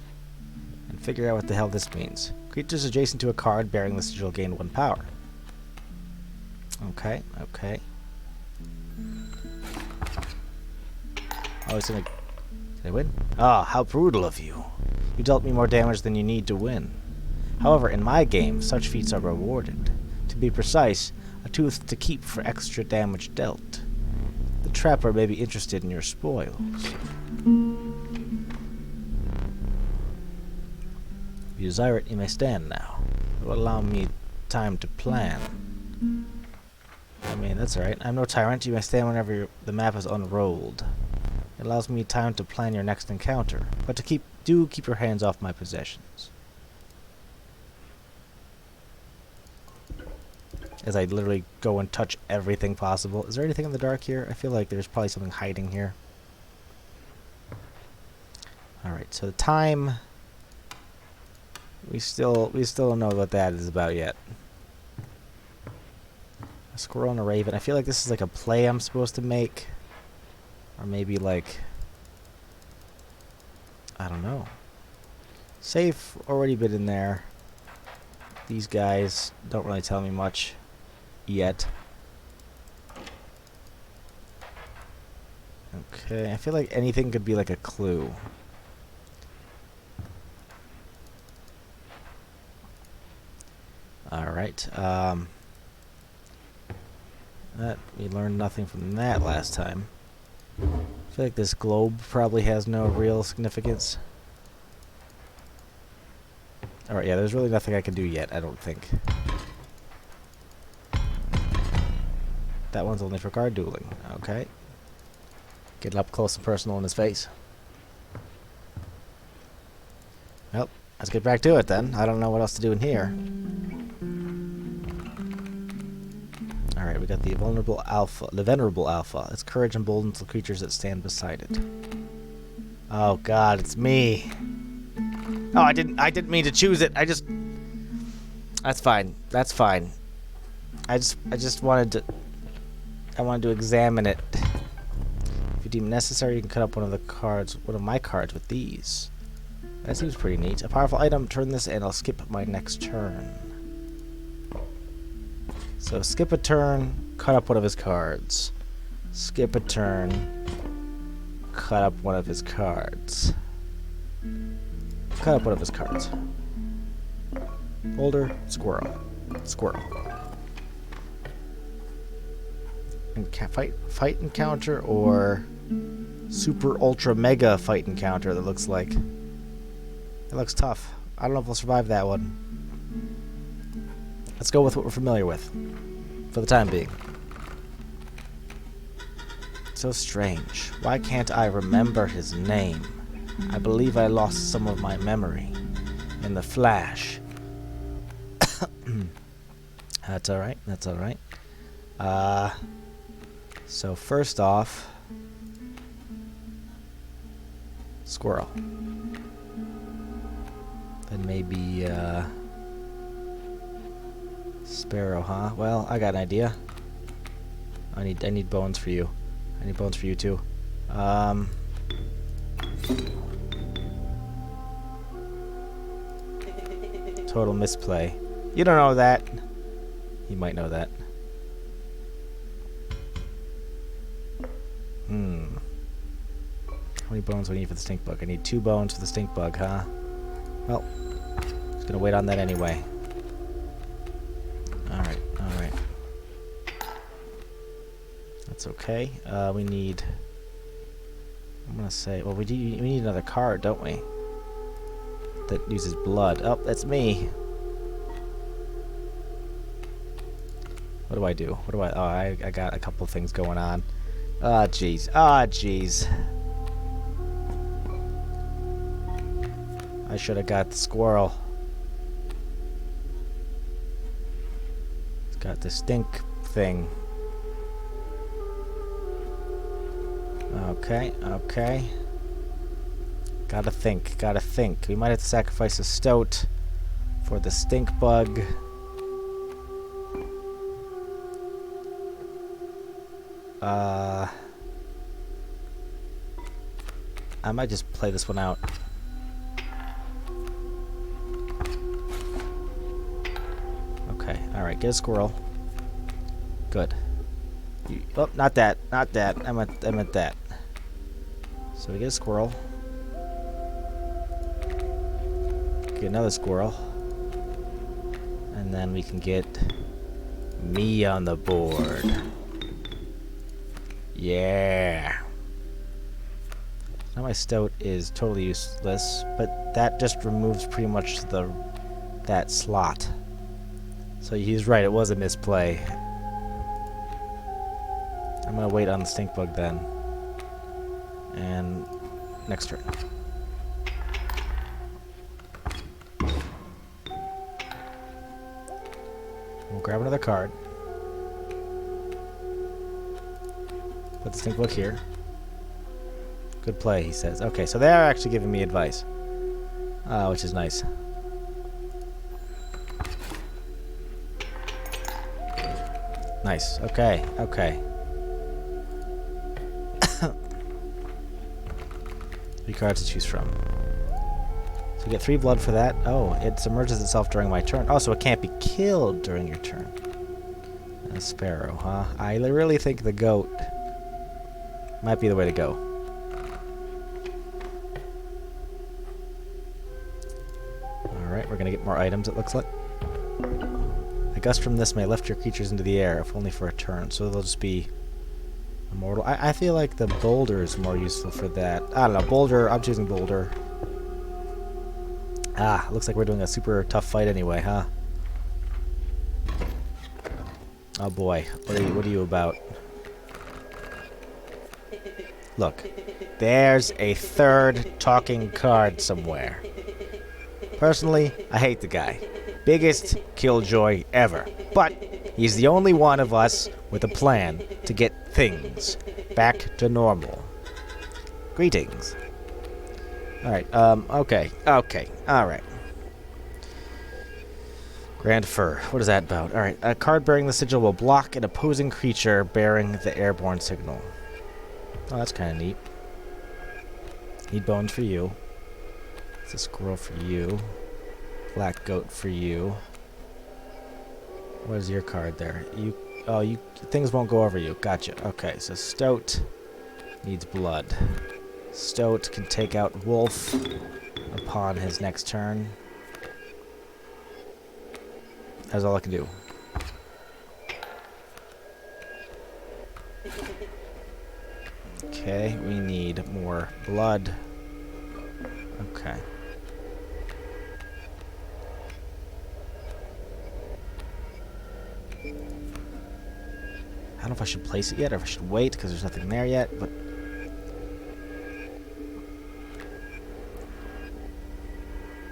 S1: and figure out what the hell this means. Creatures adjacent to a card bearing the sigil gain 1 power. Okay, okay. Oh, it's gonna... Did I win? Ah, how brutal of you. You dealt me more damage than you need to win. However, in my game, such feats are rewarded. To be precise, a tooth to keep for extra damage dealt. The trapper may be interested in your spoils. If you desire it, you may stand now. It will allow me time to plan. I mean, that's alright. I'm no tyrant. You may stand whenever the map is unrolled. It allows me time to plan your next encounter. But do keep your hands off my possessions. As I literally go and touch everything possible. Is there anything in the dark here? I feel like there's probably something hiding here. Alright, so the time... We still don't know what that is about yet. A squirrel and a raven. I feel like this is like a play I'm supposed to make. Or maybe like... I don't know. Safe, already been in there. These guys don't really tell me much yet. Okay, I feel like anything could be like a clue. Alright, we learned nothing from that last time. I feel like this globe probably has no real significance. Alright, yeah, there's really nothing I can do yet, I don't think. That one's only for card dueling. Okay. Getting up close and personal in his face. Well, let's get back to it then. I don't know what else to do in here. Alright, we got the vulnerable alpha, the venerable alpha. Its courage emboldens the creatures that stand beside it. Oh god, it's me. Oh, I didn't mean to choose it. That's fine. That's fine. I wanted to examine it. If you deem necessary, you can cut up one of my cards with these. That seems pretty neat. A powerful item, turn this and I'll skip my next turn. So skip a turn, cut up one of his cards. Skip a turn, cut up one of his cards. Cut up one of his cards. Boulder, squirrel. Squirrel. And fight encounter or super ultra mega fight encounter that looks like. It looks tough. I don't know if we'll survive that one. Let's go with what we're familiar with. For the time being. So strange. Why can't I remember his name? I believe I lost some of my memory in the flash. That's alright, that's alright. So first off, squirrel. Then maybe, sparrow, huh? Well, I got an idea. I need bones for you. I need bones for you too. Total misplay. You don't know that. You might know that. How many bones do I need for the stink bug? I need 2 bones for the stink bug, huh? Well, just gonna wait on that anyway. Alright, alright. That's okay. We need... I'm gonna say... Well, we need another card, don't we? That uses blood. Oh, that's me! What do I do? What do I... Oh, I got a couple things going on. Ah, jeez. Ah, jeez. I should have got the squirrel. It's got the stink thing. Okay, okay. Gotta think, gotta think. We might have to sacrifice a stoat for the stink bug. I might just play this one out. Okay, alright, get a squirrel. Good. Oh, not that, not that. I meant that. So we get a squirrel. Get another squirrel. And then we can get me on the board. Yeah. Now my stoat is totally useless, but that just removes pretty much that slot. So he's right, it was a misplay. I'm gonna wait on the stink bug then. And next turn. We'll grab another card. Put the stink bug here. Good play, he says. Okay, so they are actually giving me advice. Which is nice. Nice. Okay, okay. 3 cards to choose from. So you get 3 blood for that. Oh, it submerges itself during my turn. Oh, so it can't be killed during your turn. A sparrow, huh? I really think the goat might be the way to go. Alright, we're gonna get more items, it looks like. A gust from this may lift your creatures into the air, if only for a turn, so they'll just be immortal. I feel like the boulder is more useful for that. I don't know, boulder, I'm choosing boulder. Ah, looks like we're doing a super tough fight anyway, huh? Oh boy, what are you about? Look, there's a 3rd talking card somewhere. Personally, I hate the guy. Biggest killjoy ever. But he's the only one of us with a plan to get things back to normal. Greetings. Alright, okay, alright. Grand Fur. What is that about? Alright, a card bearing the sigil will block an opposing creature bearing the airborne signal. Oh, that's kind of neat. Need bones for you. It's a squirrel for you. Black goat for you. What is your card there? You things won't go over you. Gotcha. Okay, so Stoat needs blood. Stoat can take out Wolf upon his next turn. That's all I can do. Okay, we need more blood. Okay. I don't know if I should place it yet or if I should wait because there's nothing there yet, but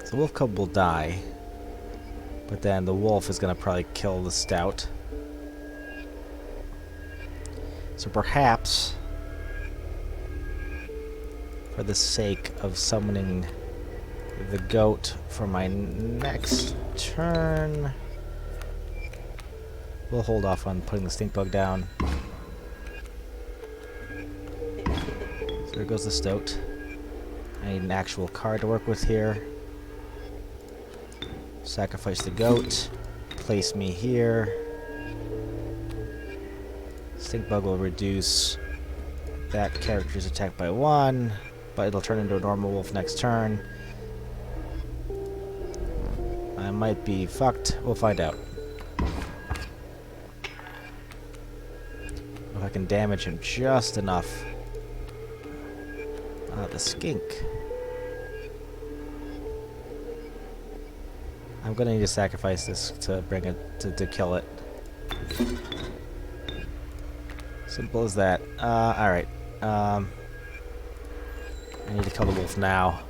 S1: the wolf cub will die, but then the wolf is going to probably kill the stout. So perhaps, for the sake of summoning the goat for my next turn, we'll hold off on putting the stink bug down. So there goes the stoat. I need an actual card to work with here. Sacrifice the goat. Place me here. Stink bug will reduce that character's attack by 1, but it'll turn into a normal wolf next turn. I might be fucked. We'll find out. If I can damage him just enough. The skink. I'm gonna need to sacrifice this to bring it to kill it. Simple as that. Alright. I need to kill the wolf now.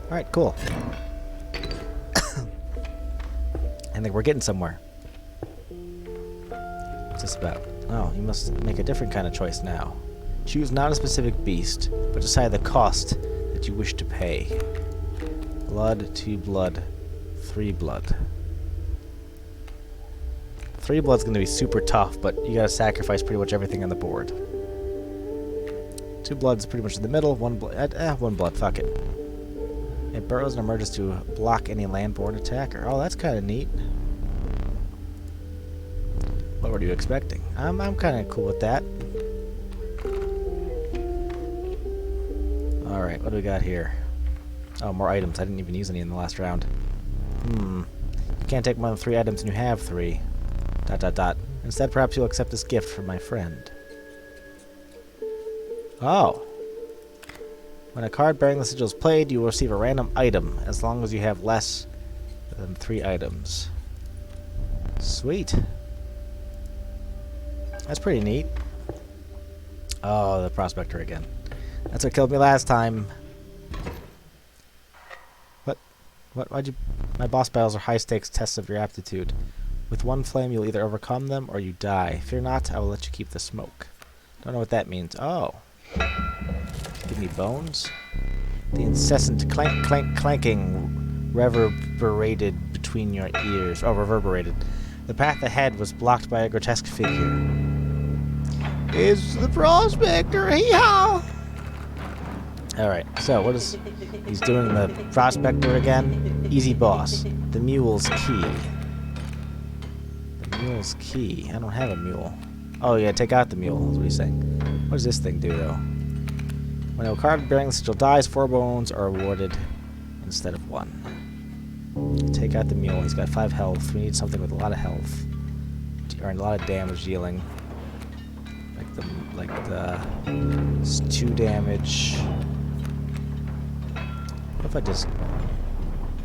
S1: Alright, cool. I think we're getting somewhere. What's this about? Oh, you must make a different kind of choice now. Choose not a specific beast, but decide the cost that you wish to pay. Blood, 2 blood, 3 blood. 3 blood's gonna be super tough, but you gotta sacrifice pretty much everything on the board. 2 blood's pretty much in the middle. 1 blood, fuck it. It burrows and emerges to block any landborne attacker. Oh, that's kind of neat. What were you expecting? I'm kind of cool with that. Alright, what do we got here? Oh, more items. I didn't even use any in the last round. You can't take more than 3 items and you have 3. ... Instead, perhaps you'll accept this gift from my friend. Oh. When a card bearing the sigil is played, you will receive a random item, as long as you have less than 3 items. Sweet. That's pretty neat. Oh, the prospector again. That's what killed me last time. Why'd you... My boss battles are high-stakes tests of your aptitude. With 1 flame, you'll either overcome them or you die. Fear not, I will let you keep the smoke. Don't know what that means. Oh. Give me bones? The incessant clanking reverberated between your ears. Oh, reverberated. The path ahead was blocked by a grotesque figure. It's the prospector, hee-haw! Alright, so what is... He's doing the prospector again. Easy boss. The mule's key. The mule's key. I don't have a mule. Oh, yeah, take out the mule, is what he's saying. What does this thing do, though? When a card bearing the sigil dies, 4 bones are awarded instead of 1. Take out the mule. He's got 5 health. We need something with a lot of health. To earn a lot of damage dealing. Like the 2 damage. What if I just...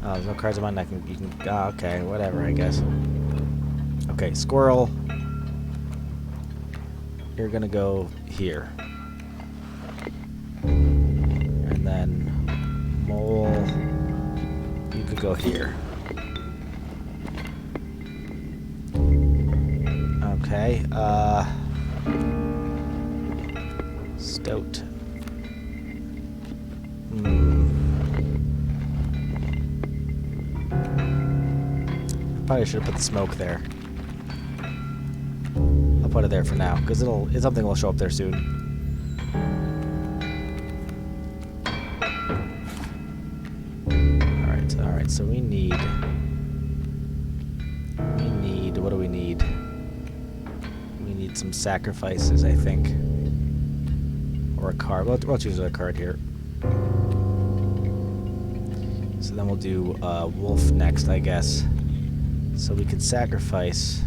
S1: Oh, there's no cards in my neck. You can... Oh, okay, whatever, I guess. Okay, squirrel. You're gonna go here. And then... Mole... You could go here. Okay, Stoat. Probably should have put the smoke there. I'll put it there for now, because it's something will show up there soon. Alright, so we need... What do we need? We need some sacrifices, I think. Or a card. We'll choose a card here. So then we'll do wolf next, I guess. So we can sacrifice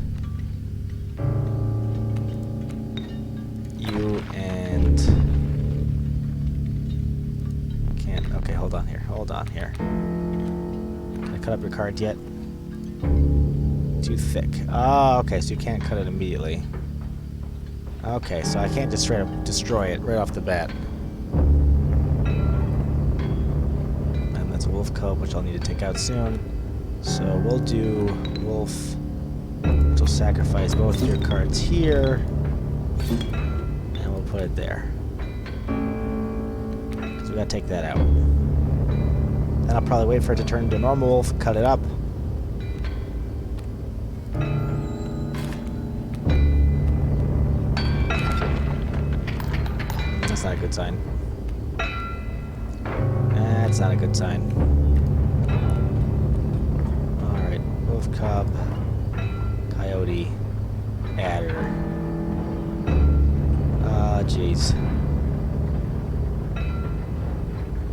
S1: you and... Can't... Okay, hold on here. Can I cut up your card yet? Too thick. Oh, okay, so you can't cut it immediately. Okay, so I can't just straight up destroy it right off the bat. And that's a wolf cub, which I'll need to take out soon. So we'll do wolf, which will sacrifice both your cards here, and we'll put it there. So we gotta take that out. Then I'll probably wait for it to turn into a normal wolf, cut it up. That's not a good sign. That's not a good sign. Alright, wolf cub, coyote, adder. Jeez.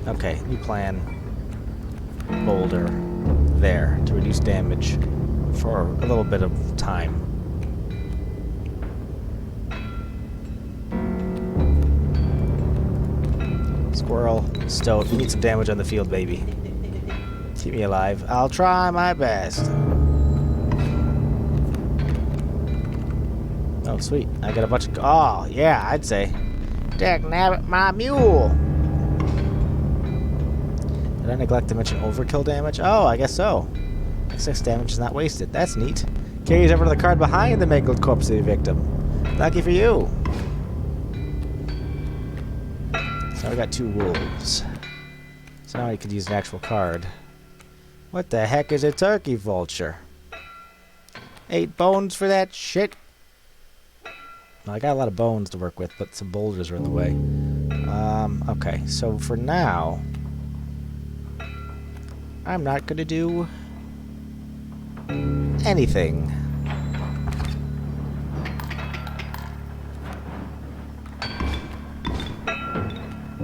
S1: Okay, new plan. Boulder. There, to reduce damage for a little bit of time. Squirrel, stoat. We need some damage on the field, baby. Keep me alive. I'll try my best. Oh, sweet. I got a bunch of... Oh, yeah, I'd say. Dagnabbit, my mule! Did I neglect to mention overkill damage? Oh, I guess so. Excess damage is not wasted. That's neat. Carries over to the card behind the mangled corpse of the victim. Lucky for you. So we got 2 wolves. So now I could use an actual card. What the heck is a turkey vulture? 8 bones for that shit? Well, I got a lot of bones to work with, but some boulders are in the way. Okay, so for now, I'm not gonna do anything.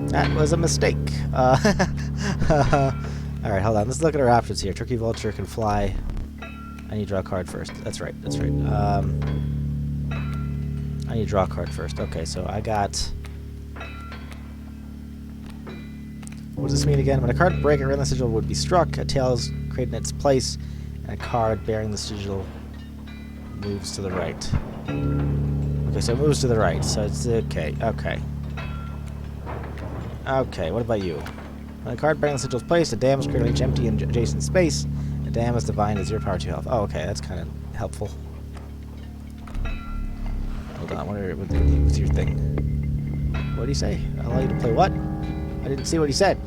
S1: That was a mistake. Alright, hold on. Let's look at our options here. Turkey vulture can fly. I need to draw a card first. That's right. I need to draw a card first. Okay, so I got... What does this mean again? When a card breaking around the sigil would be struck, a tail is created in its place, and a card bearing the sigil moves to the right. Okay, so it moves to the right. So it's okay. Okay, what about you? When a card bearing the sigil is placed, a dam is created on each empty and adjacent space. A dam is defined as 0 power 2 health. Oh, okay, that's kind of helpful. Hold on, what's your thing? What did he say? Allow you to play what? I didn't see what he said.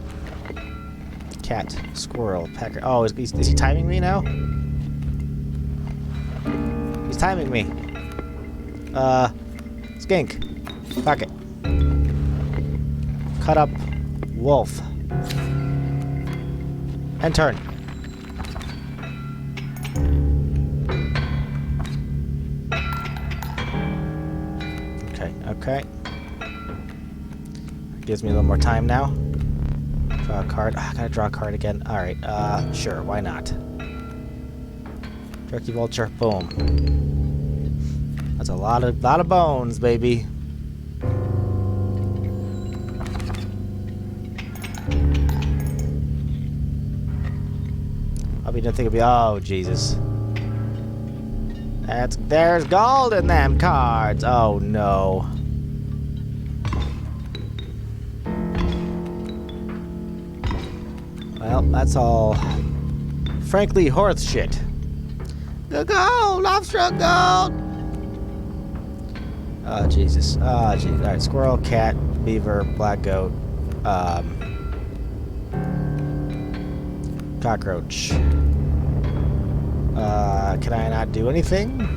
S1: Cat, squirrel, pecker. Oh, is he timing me now? He's timing me. Skink. Fuck it. Cut up Wolf. And turn. Okay. Gives me a little more time now. Draw a card. I gotta draw a card again. Alright, sure, why not? Turkey Vulture, boom. That's a lot of bones, baby. I didn't think it'd be. Oh, Jesus. There's gold in them cards. Oh, no. Well, that's all, frankly, horse shit. The gold! I've struck gold! Oh, Jesus. Oh, Jesus. Alright, squirrel, cat, beaver, black goat, cockroach. Can I not do anything?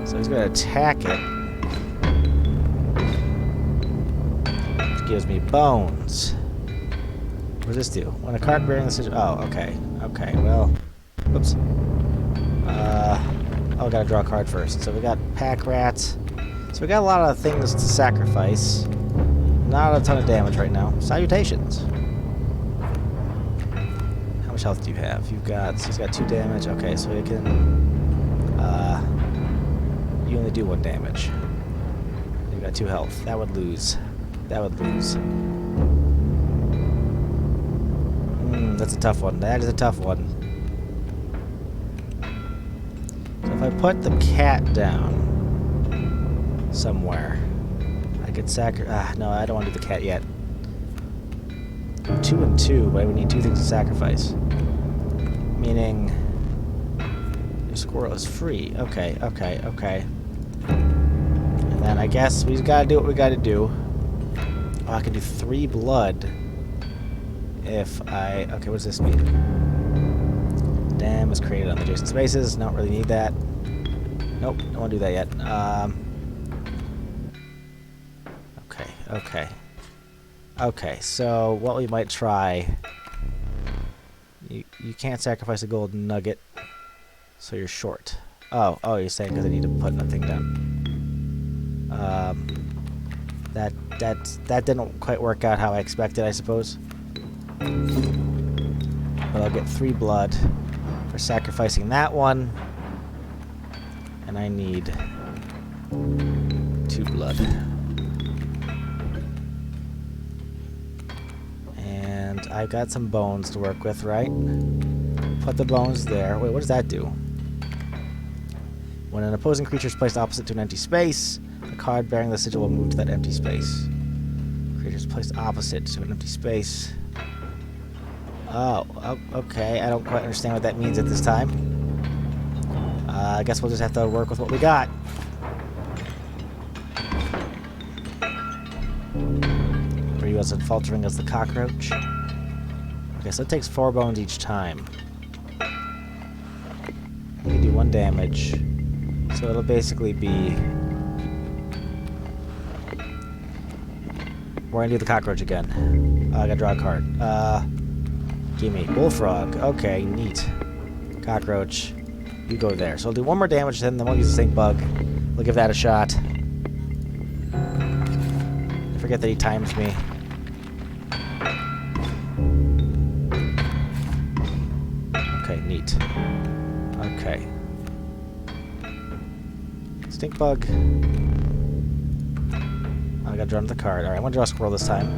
S1: So he's gonna attack it. Which gives me bones. What does this do? When a card bearing the sigil... Oh, okay. Okay, well... Whoops. Oh, gotta draw a card first. So we got pack rats. So we got a lot of things to sacrifice. Not a ton of damage right now. Salutations. How much health do you have? You've got... So he's got 2 damage. Okay, so he can... You only do 1 damage. You've got 2 health. That would lose. That would lose. That's a tough one. That is a tough one. So if I put the cat down somewhere, I could sacrifice... no, I don't want to do the cat yet. 2 and 2, but I would need 2 things to sacrifice. Meaning... Your squirrel is free. Okay. And then I guess we just gotta do what we gotta do. Oh, I can do 3 blood. If I... Okay, what does this mean? Dam is created on the adjacent spaces. Don't really need that. Nope, don't want to do that yet. Okay, so what we might try... You can't sacrifice a golden nugget, so you're short. Oh, you're saying because I need to put nothing down. That didn't quite work out how I expected, I suppose. But I'll get 3 blood for sacrificing that one. And I need 2 blood. And I've got some bones to work with, right? Put the bones there. Wait, what does that do? When an opposing creature is placed opposite to an empty space, a card bearing the sigil will move to that empty space. Creature is placed opposite to an empty space. Oh, okay. I don't quite understand what that means at this time. I guess we'll just have to work with what we got. Are you as faltering as the cockroach? Okay, so it takes 4 bones each time. You can do 1 damage. So it'll basically be... We're gonna do the cockroach again. I gotta draw a card. Gimme. Bullfrog. Okay, neat. Cockroach. You go there. So I'll do 1 more damage, then we'll use the stink bug. We'll give that a shot. I forget that he times me. Okay, neat. Okay. Stink bug. I gotta draw another card. Alright, I want to draw a squirrel this time.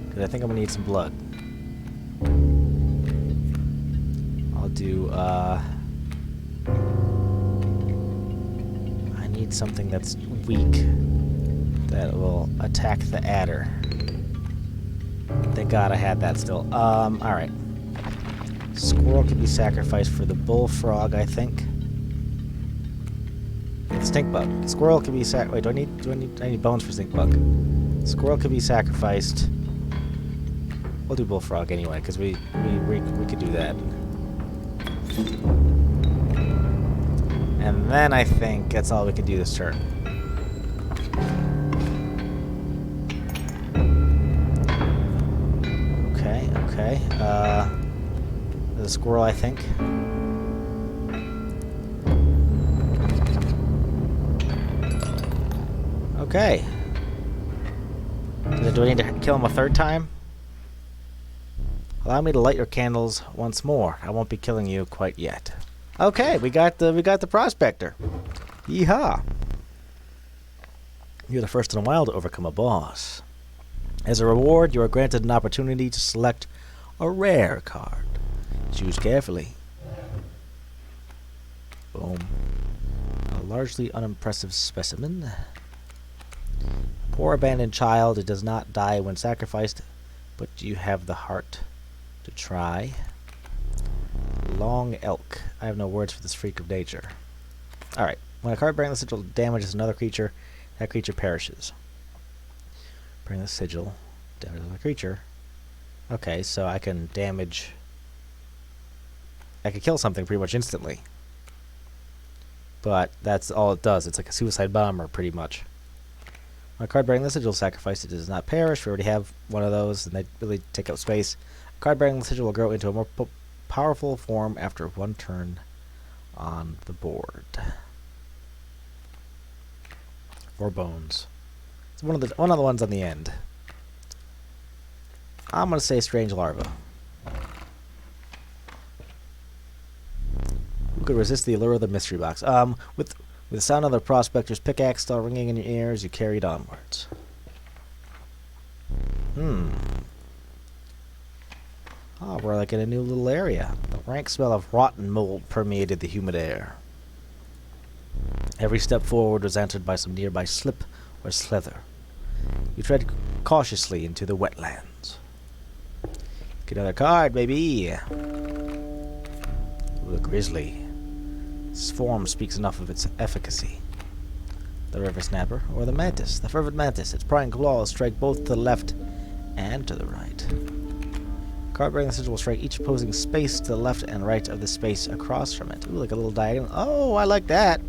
S1: Because I think I'm gonna need some blood. I'll do, I need something that's weak that will attack the adder. Thank God I had that still. Alright. Squirrel can be sacrificed for the bullfrog, I think. Stink bug. Squirrel can be wait, I need bones for stink bug. Squirrel can be sacrificed. We'll do bullfrog anyway, because we could do that. And then I think that's all we can do this turn. Okay. There's a squirrel, I think. Okay. Do I need to kill him a third time? Allow me to light your candles once more. I won't be killing you quite yet. Okay, we got the prospector. Yeehaw! You're the first in a while to overcome a boss. As a reward, you are granted an opportunity to select a rare card. Choose carefully. Boom. A largely unimpressive specimen. Poor abandoned child, it does not die when sacrificed, but you have the heart to try. Long elk. I have no words for this freak of nature. Alright. When a card bearing the sigil damages another creature, that creature perishes. Bring the sigil. Damage another creature. Okay, so I can damage... I can kill something pretty much instantly. But that's all it does. It's like a suicide bomber, pretty much. When a card bearing the sigil is sacrificed, it does not perish. We already have one of those, and they really take up space. A card bearing the sigil will grow into a more powerful form after one turn on the board. 4 bones. It's one of the ones on the end. I'm gonna say strange larva. Who could resist the allure of the mystery box? With the sound of the prospector's pickaxe still ringing in your ears, you carried onwards. Oh, we're like in a new little area. The rank smell of rotten mold permeated the humid air. Every step forward was answered by some nearby slip or slither. You tread cautiously into the wetlands. Get another card, baby! Ooh, a grizzly. This form speaks enough of its efficacy. The river snapper, or the mantis, the fervent mantis. Its prying claws strike both to the left and to the right. Card bearing the sigil will strike each opposing space to the left and right of the space across from it. Ooh, like a little diagonal. Oh, I like that!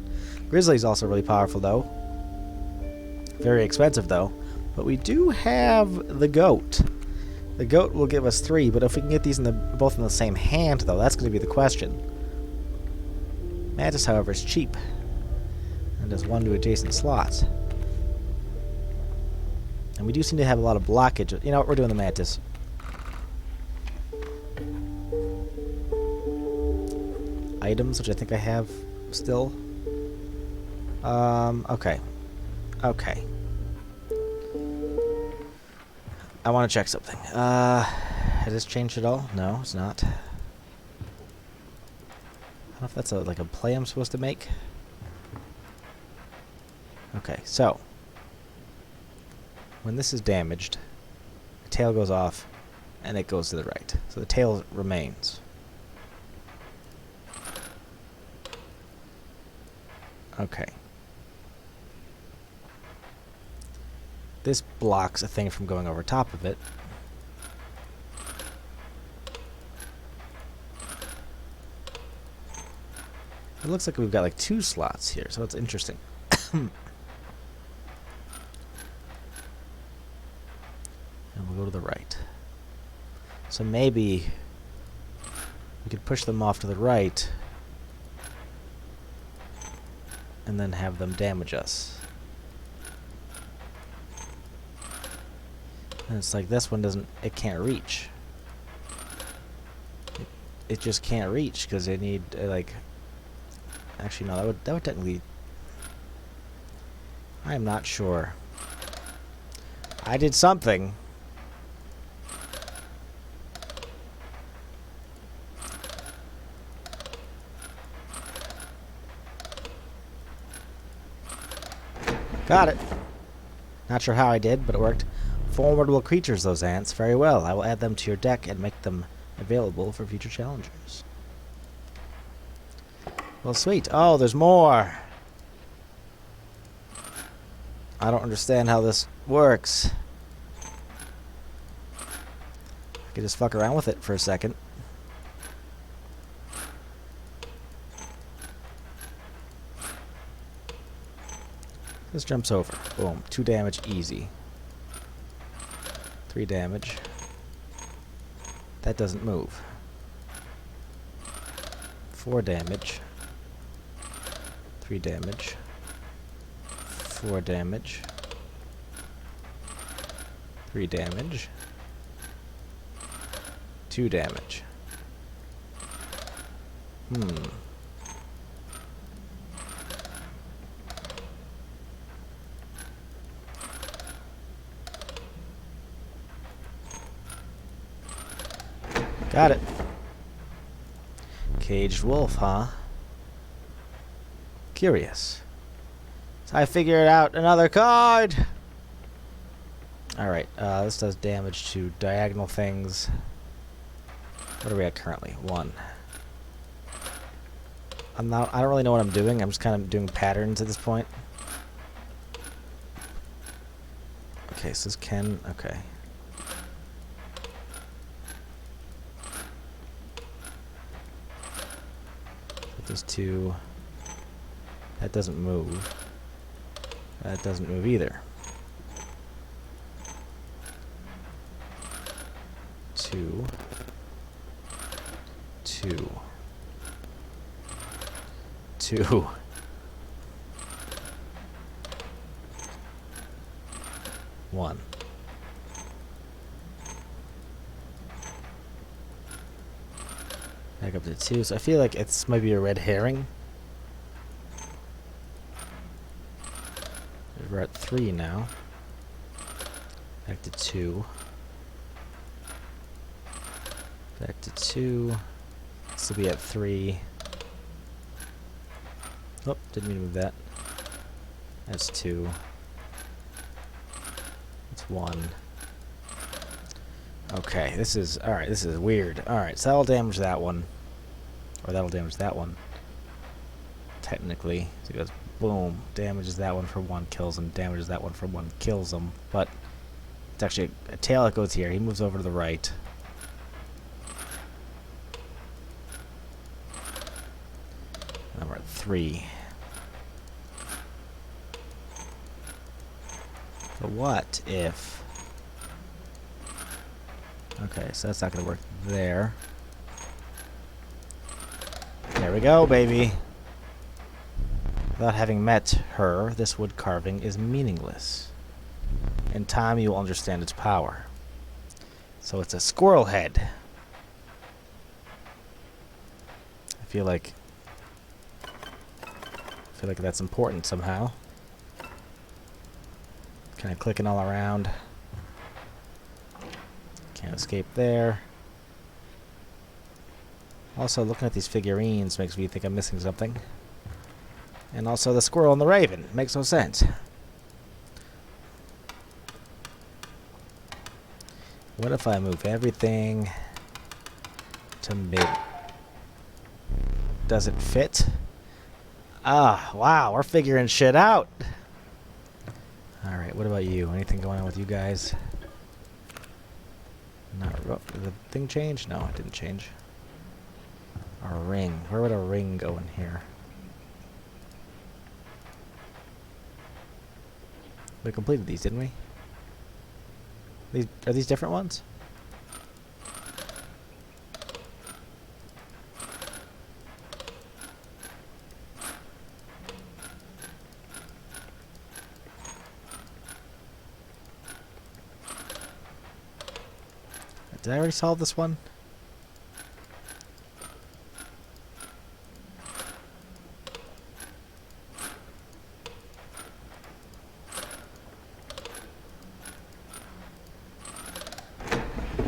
S1: Grizzly's also really powerful, though. Very expensive, though. But we do have the goat. The goat will give us 3, but if we can get these both in the same hand, though, that's going to be the question. Mantis, however, is cheap. And does 1 to adjacent slots. And we do seem to have a lot of blockage. You know what? We're doing the mantis. Items, which I think I have still. Okay. Okay. I want to check something. Has this changed at all? No, it's not. I don't know if that's like a play I'm supposed to make. Okay, so. When this is damaged, the tail goes off, and it goes to the right. So the tail remains. Okay. This blocks a thing from going over top of it. It looks like we've got like 2 slots here, so it's interesting. And we'll go to the right. So maybe we could push them off to the right and then have them damage us. And it's like this one doesn't, it can't reach. It just can't reach because they need like. Actually, no, that would technically. I am not sure. I did something. Got it. Not sure how I did, but it worked. Formidable creatures, those ants. Very well. I will add them to your deck and make them available for future challengers. Well, sweet. Oh, there's more. I don't understand how this works. I could just fuck around with it for a second. This jumps over. Boom. 2 damage, easy. 3 damage. That doesn't move. 4 damage. 3 damage. 4 damage. 3 damage. 2 damage. Got it. Caged wolf, huh? Curious. So I figured out another card! Alright, this does damage to diagonal things. What are we at currently? 1. I don't really know what I'm doing. I'm just kind of doing patterns at this point. Okay, so this can... Okay. That does 2. That doesn't move. That doesn't move either. 2. 2. 2. 1. Back up to 2. So I feel like it's maybe a red herring. We're at 3 now. Back to 2. Back to 2. This will be at 3. Oh, didn't mean to move that. That's 2. That's 1. Okay, this is... Alright, this is weird. Alright, so that'll damage that one. Or that'll damage that one. Technically. So it goes boom. Damages that one for 1, kills him. Damages that one for 1, kills him. But it's actually a tail that goes here. He moves over to the right. And we're at 3. But what if... Okay, so that's not going to work there. There we go, baby. Without having met her, this wood carving is meaningless. In time, you will understand its power. So it's a squirrel head. I feel like that's important somehow. Kind of clicking all around. Can't escape there. Also, looking at these figurines makes me think I'm missing something. And also the squirrel and the raven. Makes no sense. What if I move everything to mid? Does it fit? Ah, wow, we're figuring shit out. Alright, what about you? Anything going on with you guys? Did the thing change? No, it didn't change. A ring. Where would a ring go in here? We completed these, didn't we? Are these different ones? Did I already solve this one?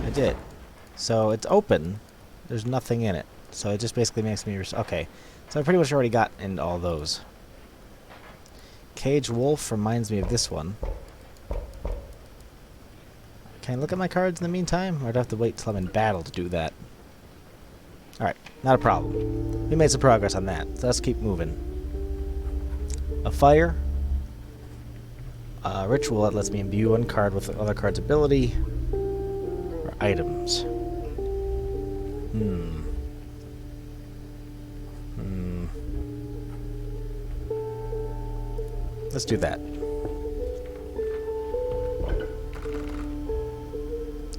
S1: I did. So it's open. There's nothing in it. So it just basically makes me... Okay. So I pretty much already got into all those. Cage Wolf reminds me of this one. Can I look at my cards in the meantime? Or do I have to wait till I'm in battle to do that? Alright, not a problem. We made some progress on that, so let's keep moving. A fire. A ritual that lets me imbue one card with the other card's ability. Or items. Let's do that.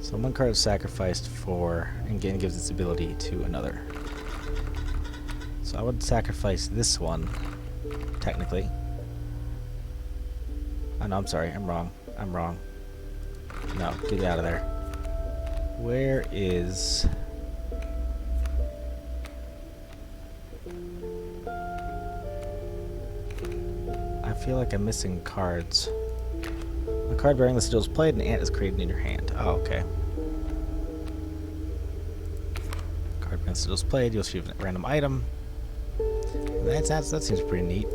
S1: So So one card is sacrificed for, and again gives its ability to another. So I would sacrifice this one, technically. Oh no, I'm sorry, I'm wrong. I'm wrong. No, get out of there. Where is... I feel like I'm missing cards. A card bearing the sigil is played, an ant is created in your hand. Oh, okay. Card bearing the sigil is played, you'll receive a random item. That seems pretty neat.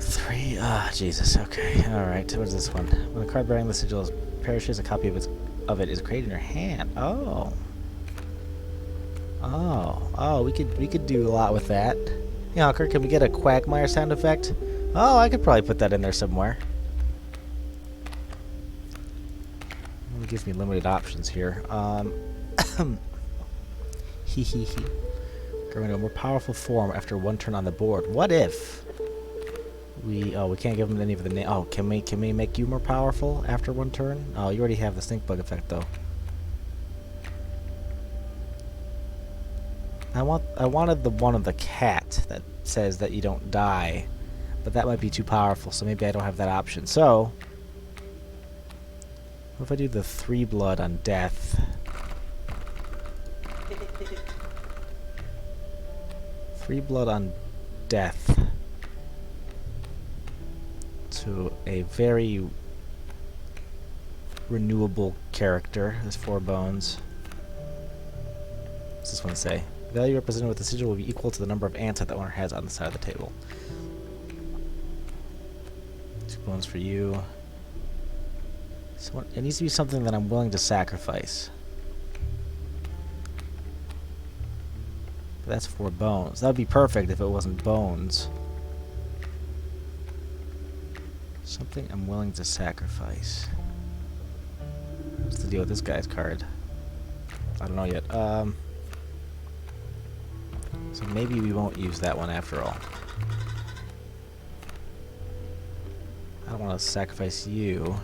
S1: Three. Jesus. Okay. All right. What is this one? When a card bearing the sigil perishes, a copy of it is created in your hand. Oh. Oh. We could do a lot with that. Yeah, Kirk, can we get a Quagmire sound effect? Oh, I could probably put that in there somewhere. It gives me limited options here. Hee. Growing a more powerful form after one turn on the board. What if we can't give them any of the name. Oh, can we make you more powerful after one turn? Oh, you already have the stink bug effect though. I wanted the one of the cat that says that you don't die, but that might be too powerful, so maybe I don't have that option. So what if I do the 3 blood on death? 3 blood on death to a very renewable character. There's 4 bones. What's this one say? The value represented with the sigil will be equal to the number of ants that the owner has on the side of the table. 2 bones for you. So it needs to be something that I'm willing to sacrifice. But that's 4 bones. That would be perfect if it wasn't bones. Something I'm willing to sacrifice. What's the deal with this guy's card? I don't know yet. So maybe we won't use that one after all. I don't want to sacrifice you.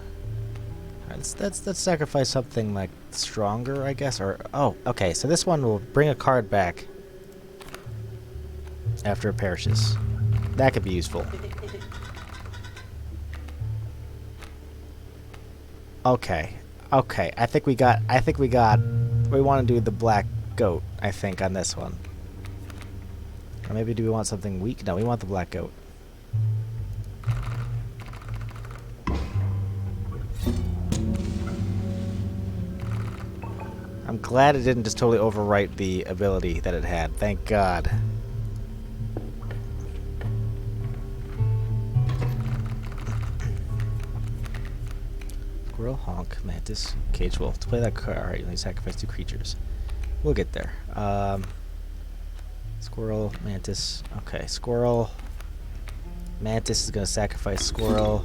S1: Alright, let's sacrifice something like stronger, I guess. Or oh, okay. So this one will bring a card back after it perishes. That could be useful. Okay. I think we got. We want to do the black goat, I think, on this one. Or maybe do we want something weak? No, we want the black goat. I'm glad it didn't just totally overwrite the ability that it had. Thank God. Squirrel, honk, mantis, cage wolf. To play that card, alright, you need to sacrifice 2 creatures. We'll get there. Squirrel, mantis. Okay, squirrel. Mantis is going to sacrifice squirrel.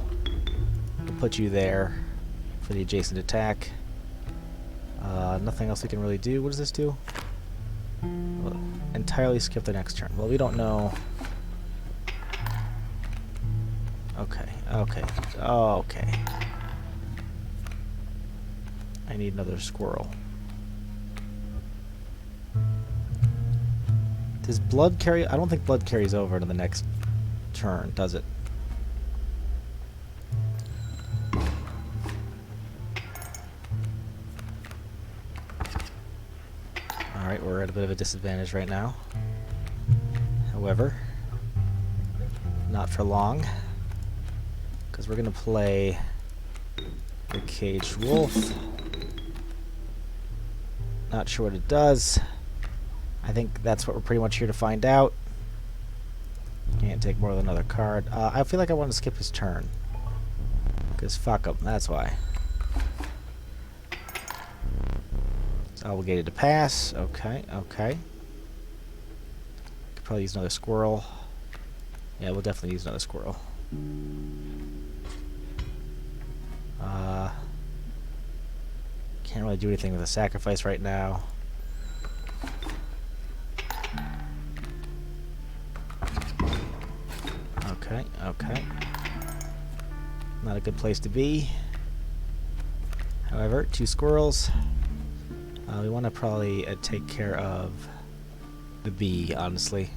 S1: We'll put you there for the adjacent attack. Nothing else we can really do. What does this do? We'll entirely skip the next turn. Well, we don't know. Okay. I need another squirrel. Does blood carry? I don't think blood carries over to the next turn, does it? Alright, we're at a bit of a disadvantage right now. However, not for long. Because we're going to play the caged wolf. Not sure what it does. I think that's what we're pretty much here to find out. Can't take more than another card. I feel like I want to skip his turn. Because fuck him, that's why. It's obligated to pass. Okay. Could probably use another squirrel. Yeah, we'll definitely use another squirrel. Can't really do anything with a sacrifice right now. Okay. Not a good place to be. However, 2 squirrels. We want to probably take care of the bee, honestly.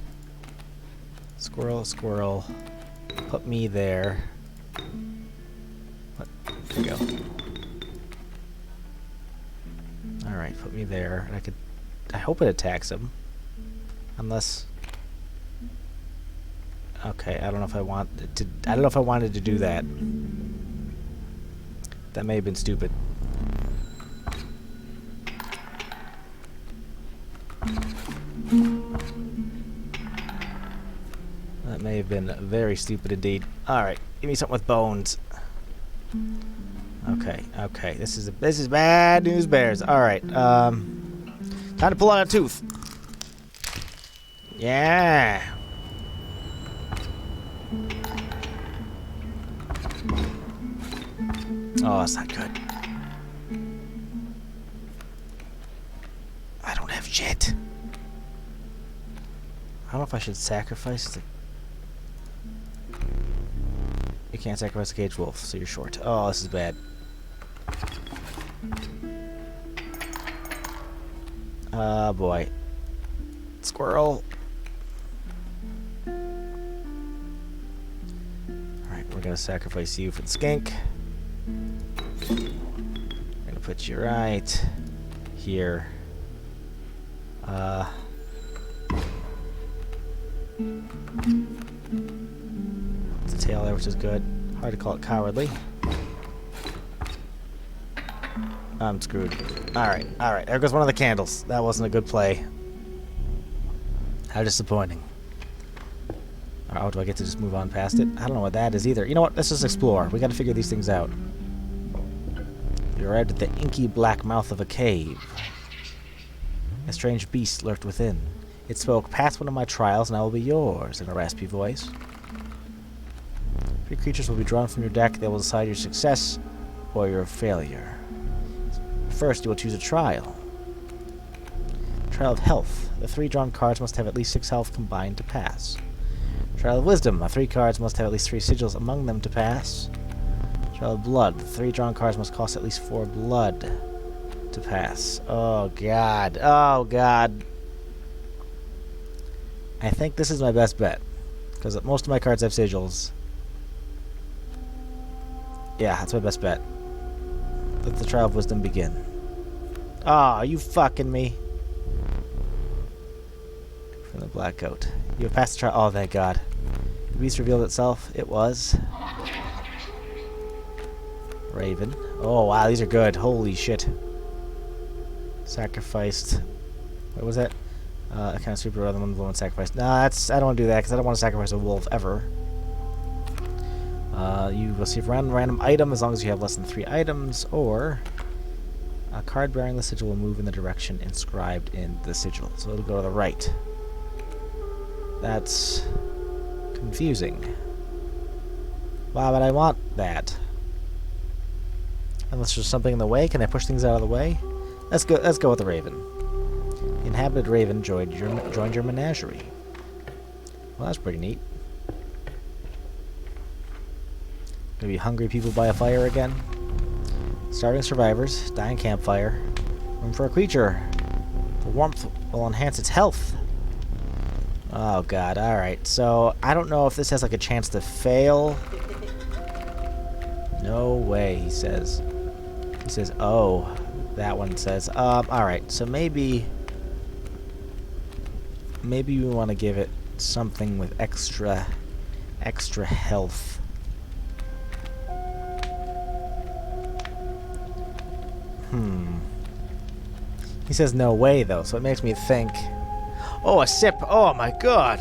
S1: Squirrel, squirrel. Put me there. What? There we go. Alright, put me there. I hope it attacks him. Unless... Okay, I don't know if I wanted to do that. That may have been stupid. That may have been very stupid indeed. Alright, give me something with bones. Okay, okay. This is bad news bears. Alright, time to pull out a tooth. Yeah. Oh, that's not good. I don't have shit. I don't know if I should sacrifice the... You can't sacrifice the caged wolf, so you're short. Oh, this is bad. Oh, boy. Squirrel. Alright, we're gonna sacrifice you for the skink. We're gonna put you right here. It's a tail there, which is good. Hard to call it cowardly. I'm screwed. Alright, alright. There goes one of the candles. That wasn't a good play. How disappointing. Oh, do I get to just move on past it? I don't know what that is either. You know what? Let's just explore. We gotta figure these things out. We arrived at the inky black mouth of a cave. A strange beast lurked within. It spoke, "Pass one of my trials and I will be yours," in a raspy voice. 3 creatures will be drawn from your deck. They will decide your success or your failure. First, you will choose a trial. Trial of Health. The 3 drawn cards must have at least 6 health combined to pass. Trial of Wisdom. The 3 cards must have at least 3 sigils among them to pass. Trial of Blood. The 3 drawn cards must cost at least 4 blood to pass. Oh, God. Oh, God. I think this is my best bet, because most of my cards have sigils. Yeah, that's my best bet. Let the Trial of Wisdom begin. Oh, are you fucking me? From the black goat. You have passed the trial. Oh, thank God. The beast revealed itself. It was... Raven. Oh, wow, these are good. Holy shit. Sacrificed... What was that? Kind of super rather than the one sacrificed. Nah, that's... I don't want to do that, because I don't want to sacrifice a wolf ever. You receive random item as long as you have less than 3 items, or... A card bearing the sigil will move in the direction inscribed in the sigil. So it'll go to the right. That's... confusing. Why would I want that? Unless there's something in the way. Can I push things out of the way? Let's go with the raven. The inhabited raven joined your menagerie. Well, that's pretty neat. Gonna be hungry people by a fire again. Starving survivors, dying campfire. Room for a creature. The warmth will enhance its health. Oh God, alright. So, I don't know if this has like a chance to fail. No way, he says. He says, oh. That one says, alright. So maybe we want to give it something with extra health. He says no way, though, so it makes me think... Oh, a sip! Oh, my God!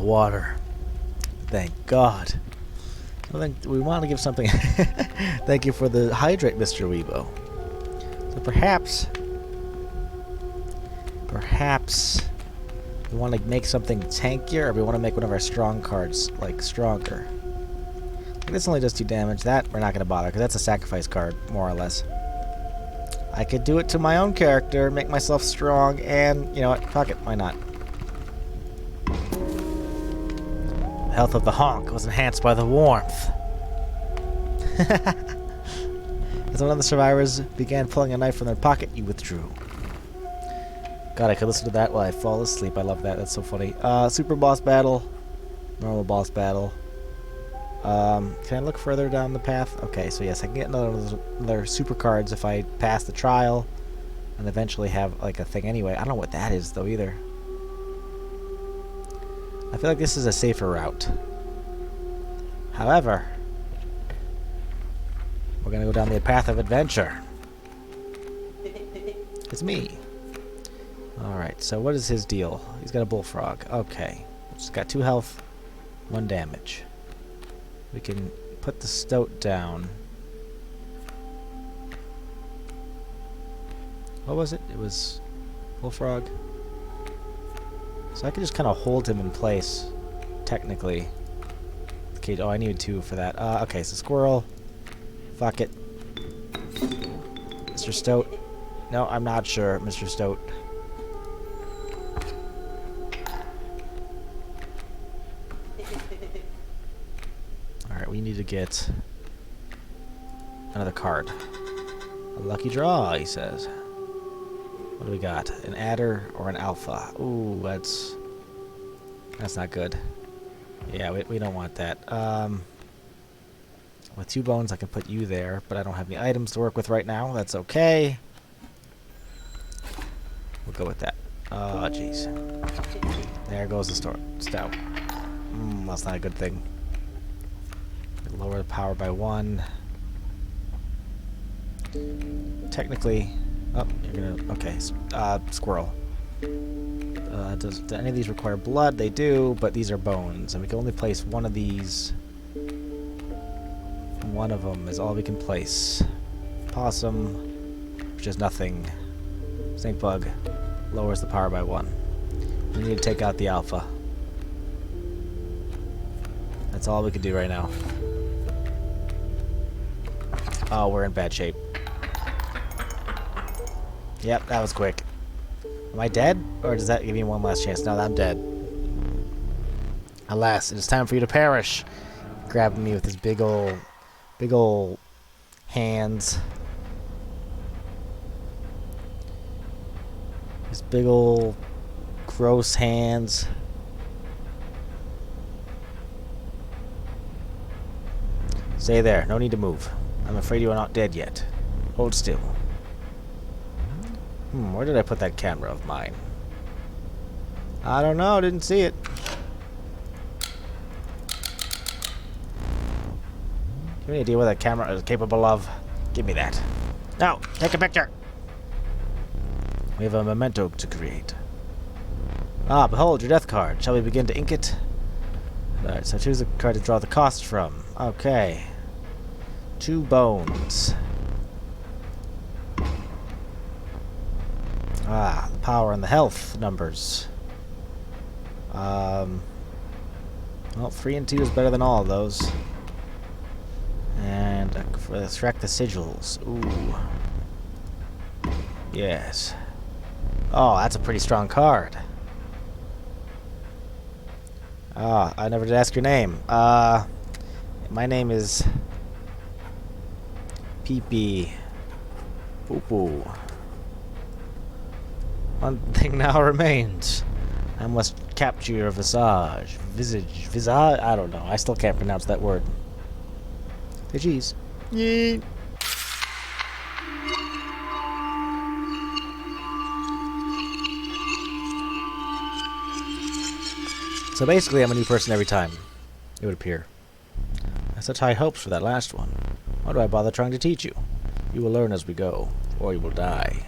S1: Water. Thank God. Well, then we want to give something... Thank you for the hydrate, Mr. Weebo. So perhaps we want to make something tankier, or we want to make one of our strong cards, like, stronger. This only does 2 damage. That we're not going to bother, because that's a sacrifice card, more or less. I could do it to my own character, make myself strong, and, you know what, fuck it, why not? The health of the honk was enhanced by the warmth. As one of the survivors began pulling a knife from their pocket, you withdrew. God, I could listen to that while I fall asleep. I love that. That's so funny. Super boss battle. Normal boss battle. Can I look further down the path? Okay, so yes, I can get another super cards if I pass the trial. And eventually have, like, a thing anyway. I don't know what that is, though, either. I feel like this is a safer route. However, we're gonna go down the path of adventure. It's me. Alright, so what is his deal? He's got a bullfrog. Okay. He's got 2 health, 1 damage. We can put the stoat down. What was it? It was bullfrog. So I can just kind of hold him in place, technically. Okay, oh, I needed 2 for that. Okay, so squirrel. Fuck it. Mr. Stoat. No, I'm not sure, Mr. Stoat. Alright, we need to get another card. A lucky draw, he says. What do we got? An adder or an alpha? Ooh, that's not good. Yeah, we don't want that. With 2 bones, I can put you there, but I don't have any items to work with right now. That's okay. We'll go with that. Oh, jeez. There goes the stout. That's not a good thing. Lower the power by 1. Technically... Oh, you're gonna... Okay. Squirrel. Do any of these require blood? They do, but these are bones. And we can only place one of these. One of them is all we can place. Possum, which is nothing. Snake bug lowers the power by 1. We need to take out the alpha. That's all we can do right now. Oh, we're in bad shape. Yep, that was quick. Am I dead? Or does that give me one last chance? No, I'm dead. Alas, it is time for you to perish. Grabbing me with his big ol' hands. His big ol' gross hands. Stay there. No need to move. I'm afraid you are not dead yet. Hold still. Where did I put that camera of mine? I don't know. Didn't see it. Give me an idea what that camera is capable of. Give me that. Now, take a picture. We have a memento to create. Ah, behold your death card. Shall we begin to ink it? Alright, so choose a card to draw the cost from. Okay. 2 bones. Ah, the power and the health numbers. Well, 3 and 2 is better than all of those. And extract the sigils. Ooh. Yes. Oh, that's a pretty strong card. Ah, I never did ask your name. My name is Pee-Pee. Poo-Poo. One thing now remains. I must capture your visage. Visage? I don't know. I still can't pronounce that word. Hey, geez. Yee. So basically, I'm a new person every time, it would appear. I have such high hopes for that last one. Why do I bother trying to teach you? You will learn as we go, or you will die.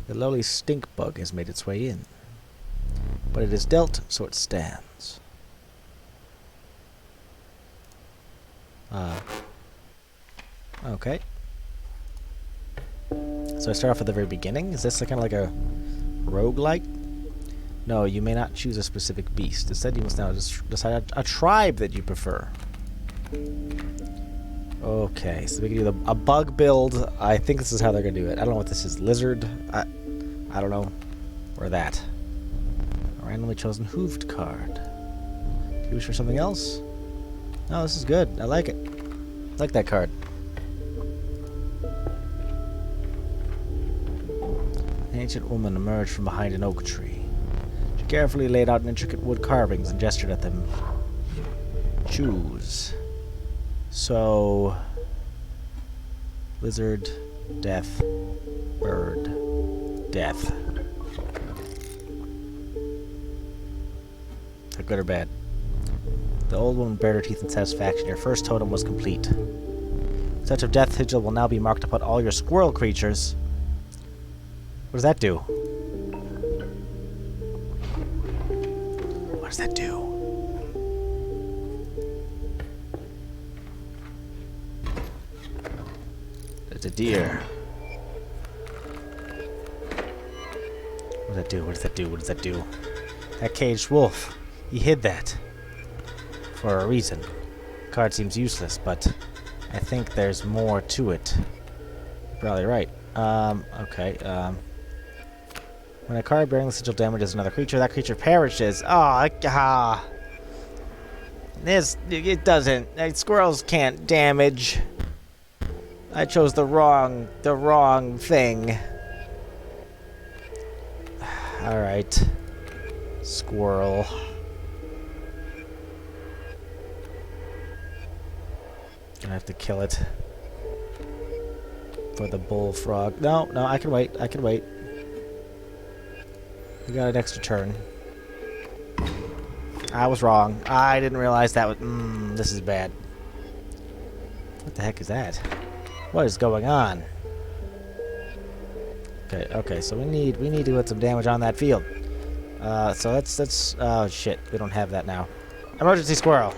S1: The lowly stink bug has made its way in. But it is dealt, so it stands. Okay. So I start off at the very beginning? Is this kind of like a roguelike? No, you may not choose a specific beast. Instead, you must now decide a tribe that you prefer. Okay, so we can do a bug build. I think this is how they're going to do it. I don't know what this is. Lizard? I don't know. Or that. A randomly chosen hooved card. Use for something else? No, this is good. I like it. I like that card. An ancient woman emerged from behind an oak tree. She carefully laid out intricate wood carvings and gestured at them. Choose. So... lizard, death, bird, death. Are good or bad? The old woman bared her teeth in satisfaction. Your first totem was complete. Such a death sigil will now be marked upon all your squirrel creatures. What does that do? What does that do? It's a deer. What does that do? What does that do? What does that do? That caged wolf. He hid that. For a reason. The card seems useless, but I think there's more to it. You're probably right. Okay, when a card bearing the sigil damages another creature, that creature perishes. It doesn't. Squirrels can't damage. I chose the wrong thing. Alright. Squirrel. Gonna have to kill it. For the bullfrog. No, I can wait. I can wait. We got an extra turn. I was wrong. I didn't realize that was... this is bad. What the heck is that? What is going on? Okay, so we need to put some damage on that field. So let's oh shit, we don't have that now. Emergency squirrel.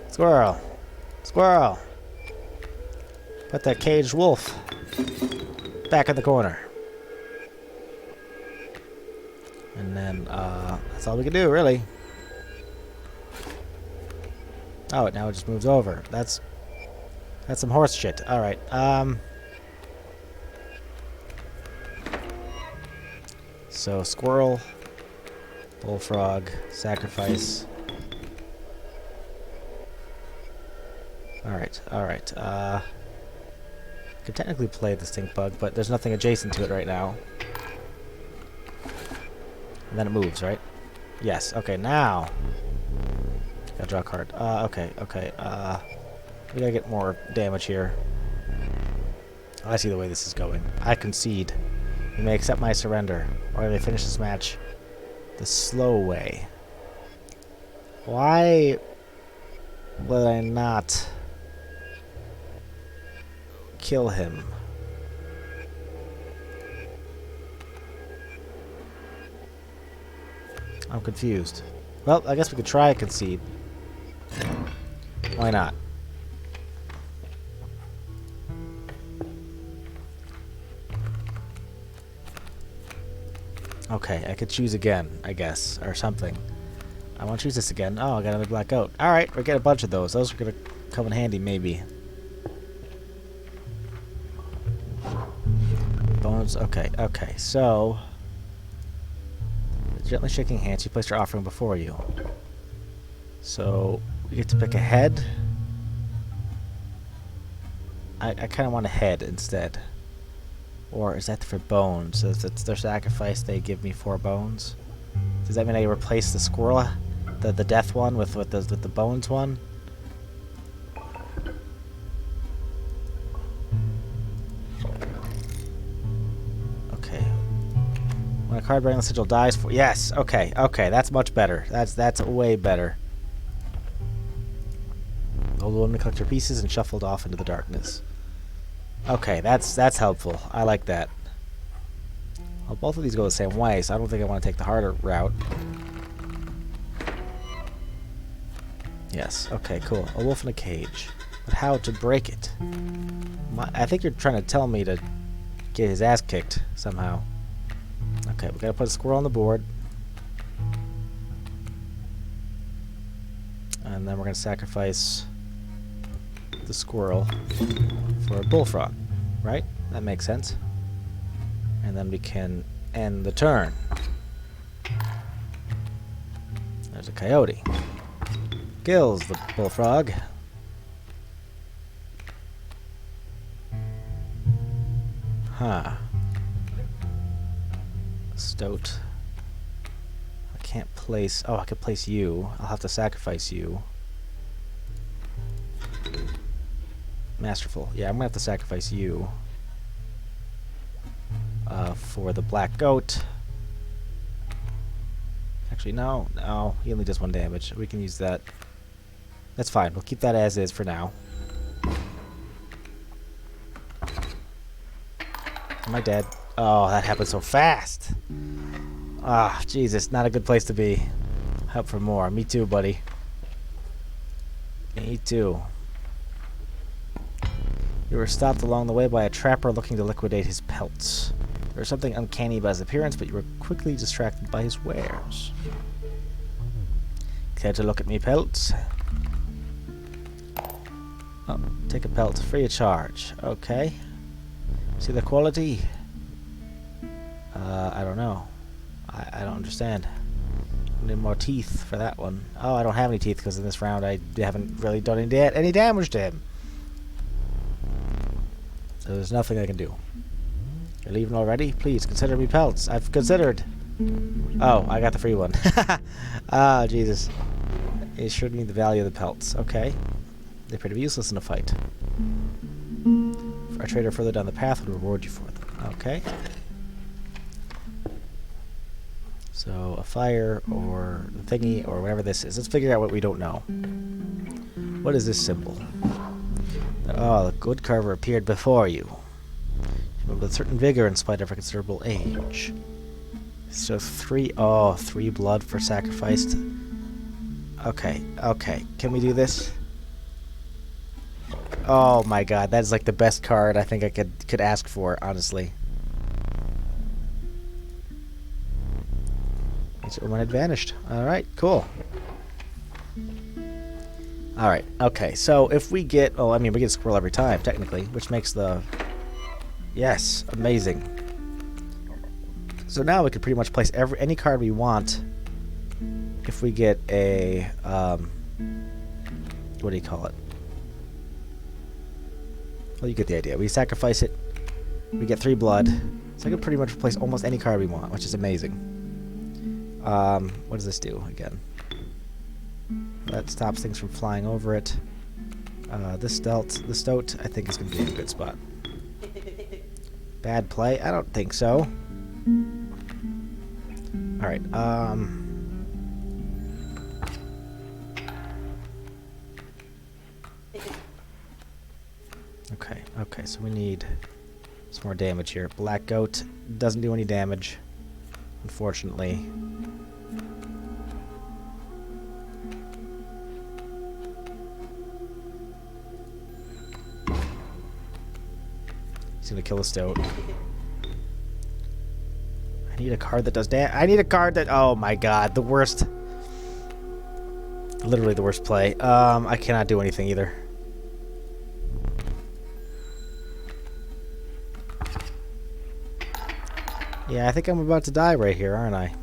S1: Squirrel. Squirrel. Put that caged wolf back in the corner. And then, that's all we can do, really. Oh, now it just moves over. That's some horse shit. Alright, so, squirrel, bullfrog, sacrifice. Alright. Could technically play the stink bug, but there's nothing adjacent to it right now. And then it moves, right? Yes. Okay, now. Gotta draw a card. Okay. We gotta get more damage here. I see the way this is going. I concede. You may accept my surrender, or I may finish this match the slow way. Why would I not kill him? I'm confused. Well, I guess we could try concede. Why not? Okay, I could choose again, I guess, or something. I want to choose this again. Oh, I got another black goat. Alright, we'll get a bunch of those. Those are going to come in handy, maybe. Bones, okay, so... Gently shaking hands, you place your offering before you. So, we get to pick a head. I kind of want a head instead. Or is that for bones? So if it's their sacrifice, they give me 4 bones. Does that mean I replace the squirrel, the death one, with the bones one? Okay. When a card bearing the sigil dies for... Yes! Okay, that's much better. That's way better. The old woman collected her pieces and shuffled off into the darkness. Okay, that's helpful. I like that. Well, both of these go the same way, so I don't think I want to take the harder route. Yes, okay, cool. A wolf in a cage. But how to break it? I think you're trying to tell me to get his ass kicked somehow. Okay, we gotta put a squirrel on the board. And then we're gonna sacrifice the squirrel for a bullfrog, right? That makes sense. And then we can end the turn. There's a coyote. Kills the bullfrog. Huh. Stoat. I can't place... Oh, I could place you. I'll have to sacrifice you. Masterful. Yeah, I'm gonna have to sacrifice you. For the black goat. Actually, no. No, he only does 1 damage. We can use that. That's fine. We'll keep that as is for now. Am I dead? Oh, that happened so fast. Ah, Jesus. Not a good place to be. Hope for more. Me too, buddy. Me too. You were stopped along the way by a trapper looking to liquidate his pelts. There was something uncanny about his appearance, but you were quickly distracted by his wares. Care to look at me pelts? Oh, take a pelt, free of charge. Okay. See the quality? I don't know. I don't understand. I need more teeth for that one. Oh, I don't have any teeth because in this round I haven't really done any damage to him. So there's nothing I can do. You're leaving already? Please, consider me pelts. I've considered. Oh, I got the free one. Ah, Jesus. It showed me the value of the pelts. Okay. They appear to be useless in a fight. For a trader further down the path would reward you for them. Okay. So, a fire, or the thingy, or whatever this is. Let's figure out what we don't know. What is this symbol? Oh, the good carver appeared before you. With a certain vigor in spite of a considerable age. So 3 blood for sacrificed. Okay, okay. Can we do this? Oh my god, that is like the best card I think I could ask for, honestly. When it vanished. Alright, cool. Alright, okay, so if we get... Oh, I mean, we get a squirrel every time, technically, which makes the... Yes, amazing. So now we could pretty much place any card we want if we get a... what do you call it? Well, you get the idea. We sacrifice it, we get 3 blood, so I can pretty much replace almost any card we want, which is amazing. What does this do, again? That stops things from flying over it. This stoat, I think is going to be in a good spot. Bad play? I don't think so. Alright, Okay, so we need some more damage here. Black Goat doesn't do any damage, unfortunately. He's gonna kill a Stoat. I need a card that does damage. I need a card that... Oh my god, the worst. Literally the worst play. I cannot do anything either. Yeah, I think I'm about to die right here, aren't I?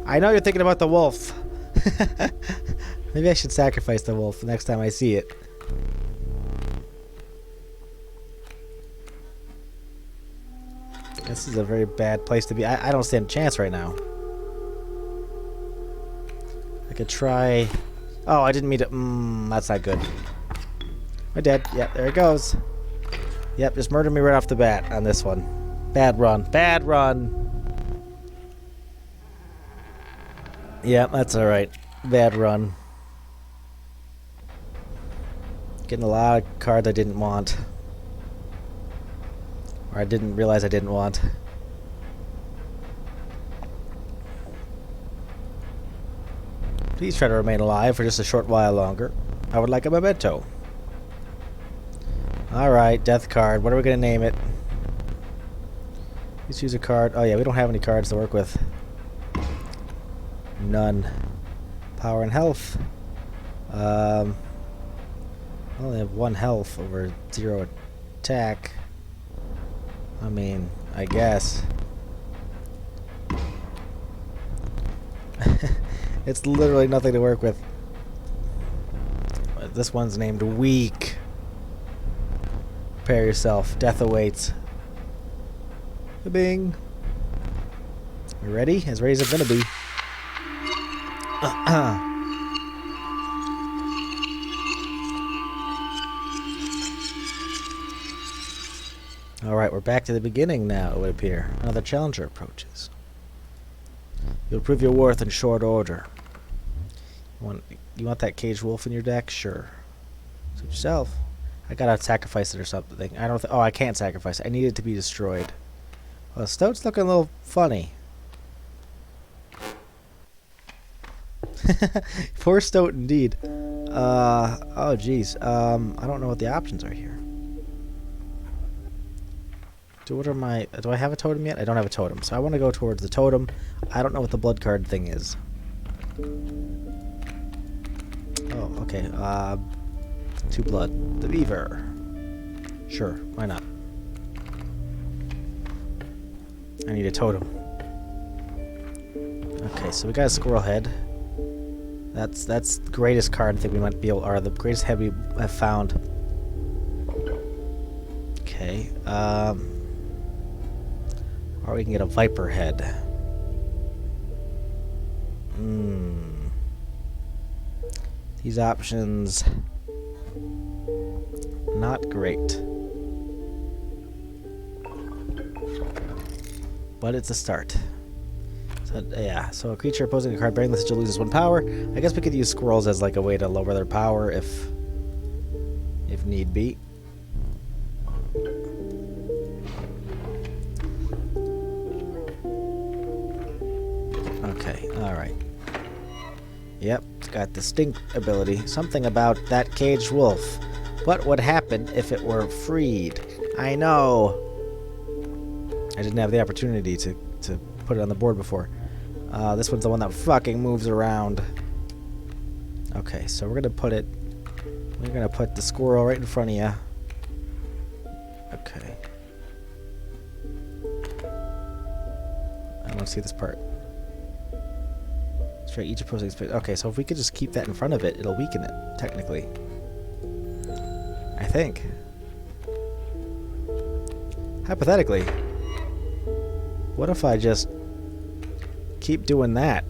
S1: I know you're thinking about the wolf. Maybe I should sacrifice the wolf next time I see it. This is a very bad place to be. I don't stand a chance right now. I could try... Oh, I didn't mean to... that's not good. I'm dead. Yep, there it goes. Yep, just murdered me right off the bat on this one. Bad run. Bad run! Yep, that's alright. Bad run. Getting a lot of cards I didn't want. Or I didn't realize I didn't want. Please try to remain alive for just a short while longer. I would like a memento. Alright, death card. What are we going to name it? Let's choose a card. Oh yeah, we don't have any cards to work with. None. Power and health. I only have 1 health over 0 attack. I mean, I guess. It's literally nothing to work with. This one's named Weak. Prepare yourself. Death awaits. Bing. You ready? As ready as it's gonna be. Alright, we're back to the beginning now, it would appear. Another challenger approaches. You'll prove your worth in short order. You want that caged wolf in your deck? Sure. Suit yourself. I gotta sacrifice it or something. I don't. Oh, I can't sacrifice it. I need it to be destroyed. Well, Stoat's looking a little funny. Poor Stoat, indeed. Oh, geez. I don't know what the options are here. Do I have a totem yet? I don't have a totem, so I want to go towards the totem. I don't know what the blood card thing is. Oh, okay. 2 blood. The beaver. Sure, why not? I need a totem. Okay, so we got a squirrel head. That's the greatest card I think we might be able, or the greatest head we have found. Okay. Or we can get a viper head. These options, not great. But it's a start. So, yeah, so a creature opposing a card bearing the sigil loses 1 power. I guess we could use squirrels as like a way to lower their power if need be. Okay, alright. Yep, it's got distinct ability. Something about that caged wolf. What would happen if it were freed? I know. I didn't have the opportunity to put it on the board before. This one's the one that fucking moves around. Okay, so we're gonna put the squirrel right in front of you. Okay. I want to see this part. Strike each opposing space. Okay, so if we could just keep that in front of it, it'll weaken it, technically. I think. Hypothetically. What if I just keep doing that?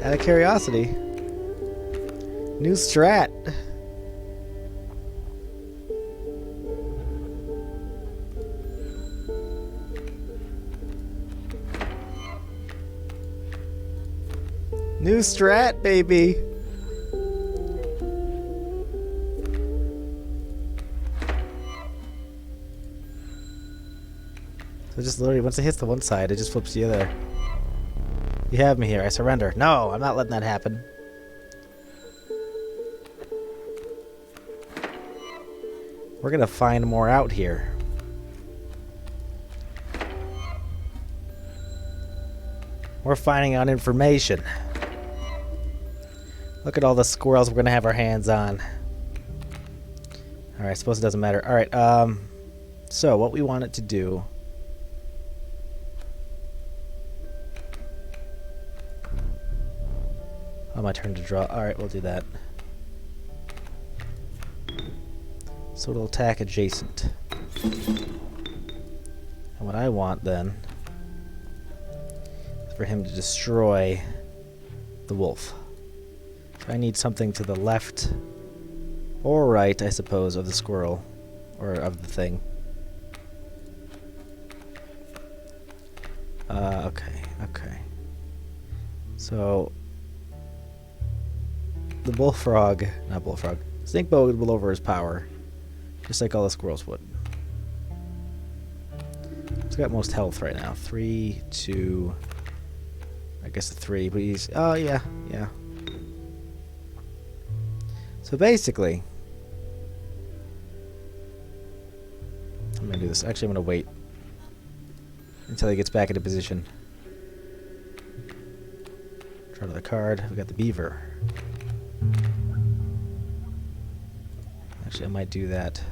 S1: Out of curiosity. New strat. New strat, baby. So just literally, once it hits the one side, it just flips the other. You have me here. I surrender. No, I'm not letting that happen. We're gonna find more out here. We're finding out information. Look at all the squirrels we're gonna have our hands on. Alright, I suppose it doesn't matter. Alright, so what we want it to do. Oh, my turn to draw. Alright, we'll do that. So it'll attack adjacent. And what I want then is for him to destroy the wolf. So I need something to the left or right, I suppose, of the squirrel or of the thing. Okay. So the bullfrog, not bullfrog, Stinkbog will lower his power, just like all the squirrels would. He's got most health right now. 3, 2, I guess a 3, but he's, oh yeah. So basically, I'm gonna do this. Actually, I'm gonna wait until he gets back into position. Draw another card. We got the beaver. Actually, I might do that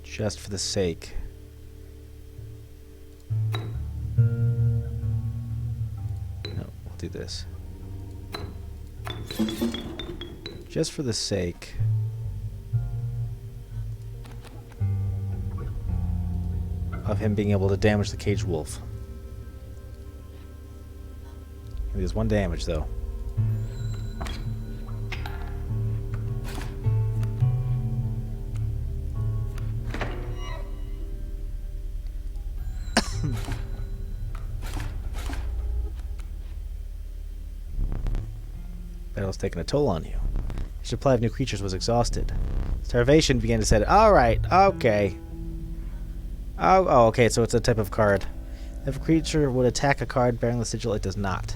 S1: just for the sake do this. Just for the sake of him being able to damage the caged wolf. He does 1 damage, though. Battle's taking a toll on you. Your supply of new creatures was exhausted. Starvation began to set in. Alright, okay. Oh, okay, so it's a type of card. If a creature would attack a card bearing the sigil, it does not.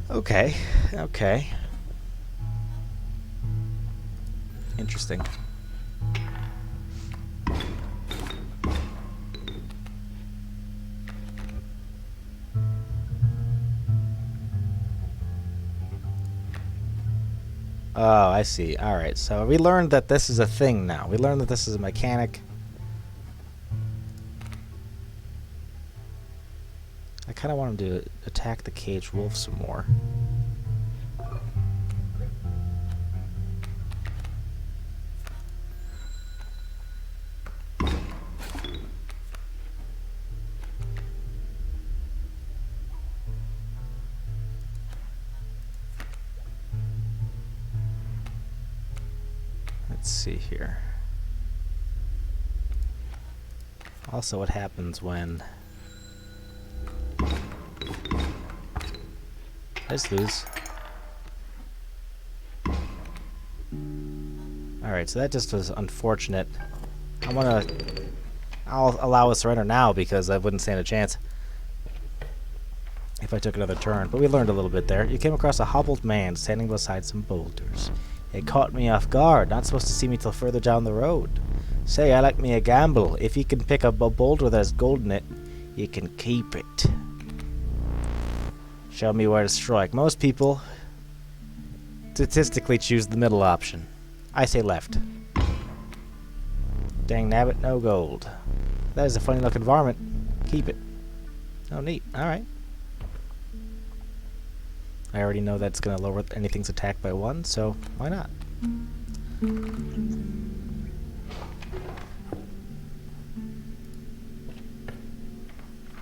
S1: Okay, okay. Interesting. Oh, I see. Alright, so we learned that this is a thing now. We learned that this is a mechanic. I kind of want him to attack the caged wolf some more. Let's see here. Also, what happens when I just lose? Alright, so that just was unfortunate. I'll allow a surrender now because I wouldn't stand a chance if I took another turn. But we learned a little bit there. You came across a hobbled man standing beside some boulders. It caught me off guard. Not supposed to see me till further down the road. Say, I like me a gamble. If you can pick up a boulder that has gold in it, you can keep it. Show me where to strike. Most people statistically choose the middle option. I say left. Dang nabbit, no gold. That is a funny looking varmint. Keep it. Oh, neat. Alright. I already know that's going to lower anything's attack by 1, so why not?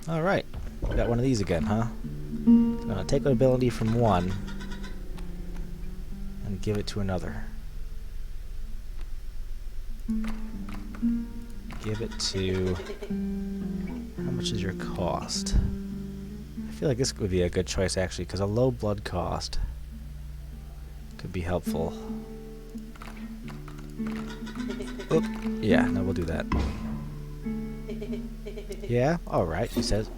S1: Alright. Got one of these again, huh? So I'm going to take an ability from one and give it to another. Give it to... How much is your cost? I feel like this would be a good choice, actually, because a low blood cost could be helpful. Oop. Yeah, no, we'll do that. Yeah? Alright, he says.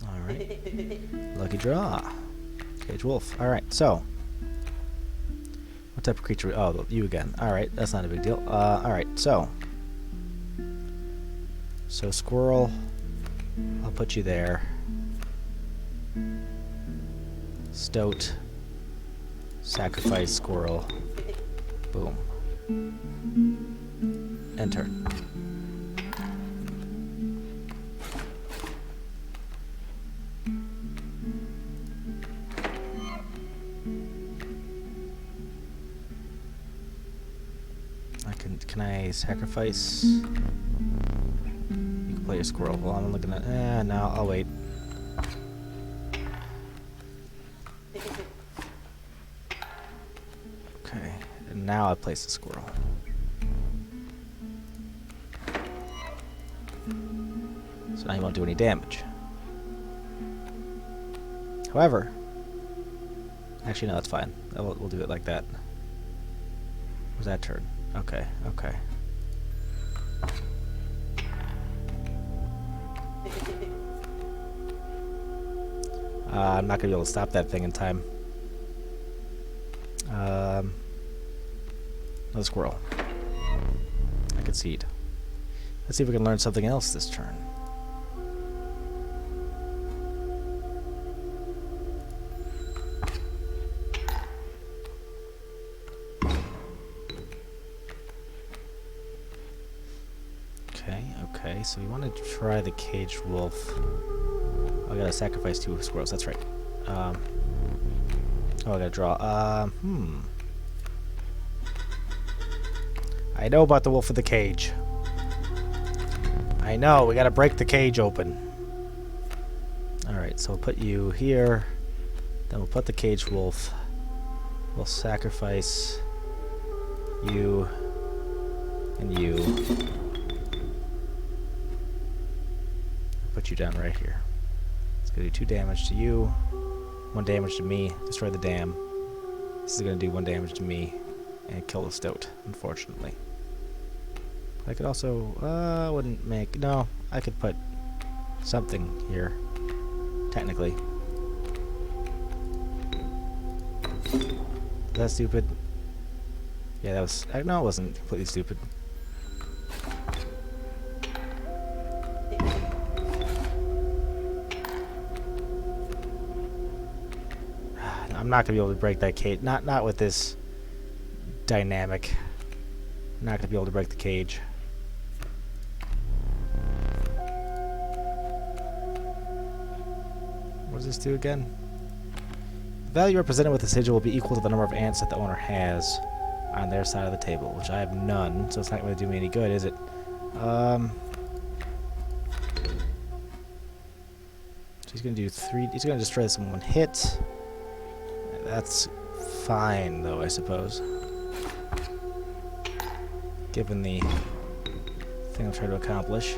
S1: Alright. Lucky draw. Cage wolf. Alright, so. What type of creature? Oh, you again. Alright, that's not a big deal. Alright, so. So, squirrel. I'll put you there. Stoat. Sacrifice squirrel. Boom. Enter. Can I sacrifice? You can play a squirrel. Well, I'm looking at. No, I'll wait. Okay, and now I place the squirrel. So now he won't do any damage. However, actually, no, that's fine. We'll do it like that. What's that turn? Okay, okay. I'm not gonna be able to stop that thing in time. Another squirrel. I concede. Let's see if we can learn something else this turn. Okay, so we want to try the caged wolf. I gotta sacrifice 2 squirrels, that's right. Oh, I gotta draw. I know about the wolf of the cage. I know, we gotta break the cage open. Alright, so we'll put you here. Then we'll put the caged wolf. We'll sacrifice you and you. Put you down right here. It's gonna do 2 damage to you, 1 damage to me, destroy the dam. This is gonna do 1 damage to me and kill the stoat, unfortunately. I could also, wouldn't make, no, I could put something here, technically. Is that stupid? Yeah, that was, no, it wasn't completely stupid. I'm not gonna be able to break that cage. Not with this dynamic. I'm not gonna be able to break the cage. What does this do again? The value represented with the sigil will be equal to the number of ants that the owner has on their side of the table, which I have none, so it's not going to do me any good, is it? So he's going to do 3. He's going to destroy this in 1 hit. That's fine, though, I suppose. Given the thing I'm trying to accomplish.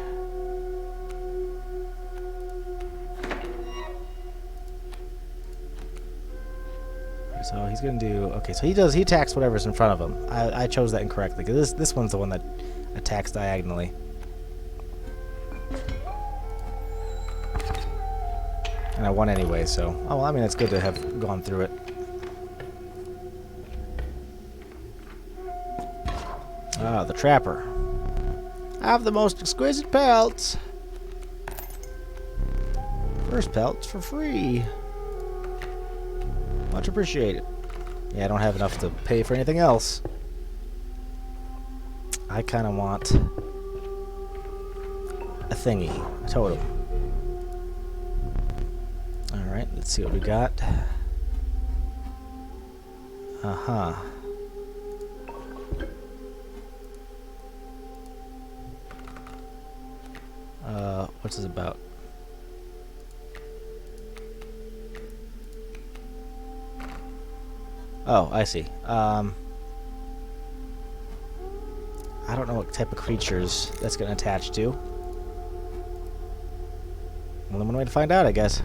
S1: So he's gonna do, okay, so he attacks whatever's in front of him. I chose that incorrectly, because this one's the one that attacks diagonally. And I won anyway, so, oh well, I mean, it's good to have gone through it. Ah, the trapper. I have the most exquisite pelts. First pelts for free. Much appreciated. Yeah, I don't have enough to pay for anything else. I kind of want a thingy, a totem. Alright, let's see what we got. Uh-huh. What's this about? Oh, I see. I don't know what type of creatures that's going to attach to. Only one way to find out, I guess.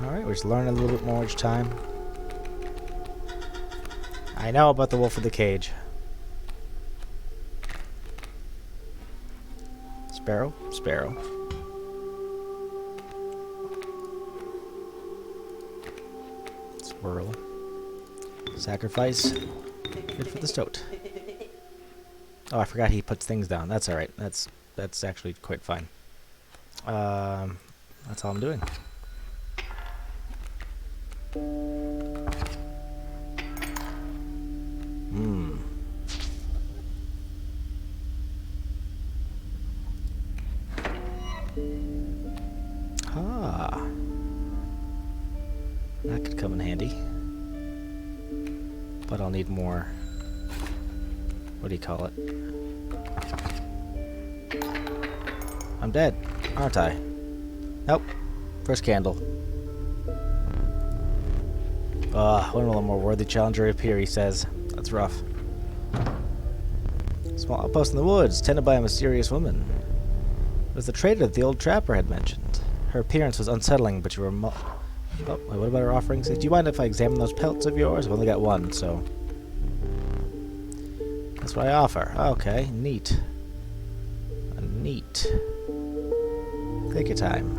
S1: Alright, we're just learning a little bit more each time. I know about the wolf of the cage. Sparrow? Sparrow. Swirl. Sacrifice. Good for the stoat. Oh, I forgot he puts things down. That's alright. That's actually quite fine. That's all I'm doing. Ah. That could come in handy. But I'll need more. What do you call it? I'm dead, aren't I? Nope. First candle. When will a more worthy challenger appear, he says. That's rough. Small outpost in the woods, tended by a mysterious woman. It was the trader that the old trapper had mentioned. Her appearance was unsettling, but you were oh, wait, what about her offerings? Do you mind if I examine those pelts of yours? I've only got one, so... That's what I offer. Okay, neat. Neat. Take your time.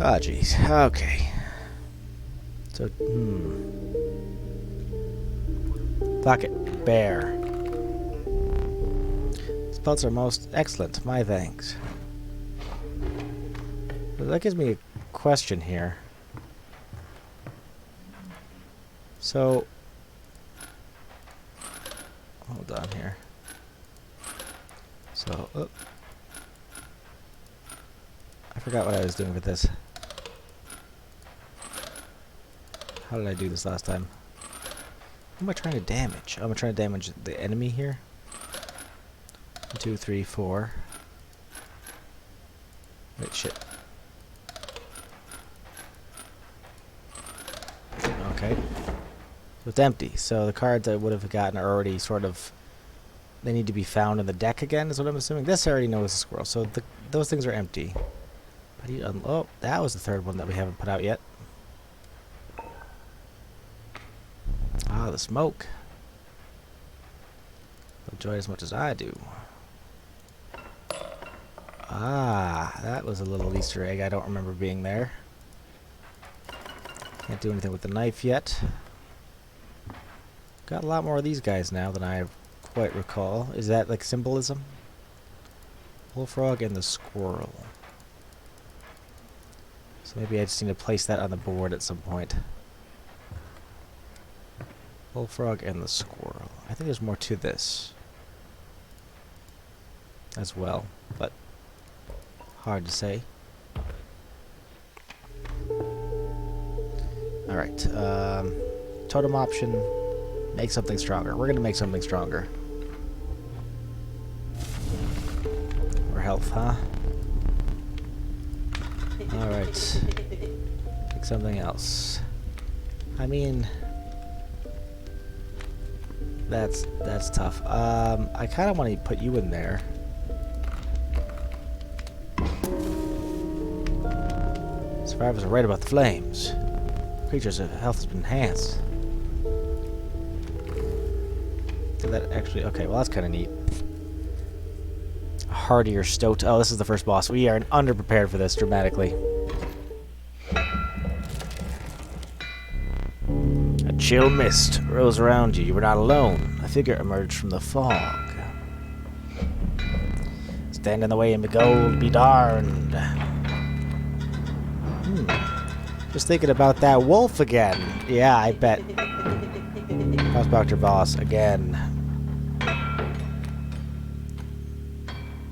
S1: Ah, jeez. Okay. So, Pocket. Bear. These pelts are most excellent. My thanks. But that gives me a question here. So, hold on here. So, I forgot what I was doing with this. How did I do this last time? Who am I trying to damage? Oh, I'm trying to damage the enemy here. 1, 2, 3, 4. Wait, shit. Okay. So it's empty. So the cards I would have gotten are already sort of... They need to be found in the deck again, is what I'm assuming. This I already know is a squirrel, so those things are empty. But oh, that was the third one that we haven't put out yet. Ah, the smoke. Enjoy it as much as I do. Ah, that was a little Easter egg I don't remember being there. Can't do anything with the knife yet. Got a lot more of these guys now than I quite recall. Is that like symbolism? Bullfrog and the squirrel. So maybe I just need to place that on the board at some point. Bullfrog and the squirrel. I think there's more to this as well, but hard to say. Alright, totem option, make something stronger. We're gonna make something stronger. Or health, huh? Alright. Pick something else. I mean... That's tough. I kind of want to put you in there. Survivors are right about the flames. Creatures' health has been enhanced. Did that actually... Okay, well that's kind of neat. Hardier Stoat. Oh, this is the first boss. We are underprepared for this dramatically. A chill mist rose around you. You were not alone. A figure emerged from the fog. Stand in the way and be gold, be darned. Just thinking about that wolf again. Yeah, I bet. Prospector boss again.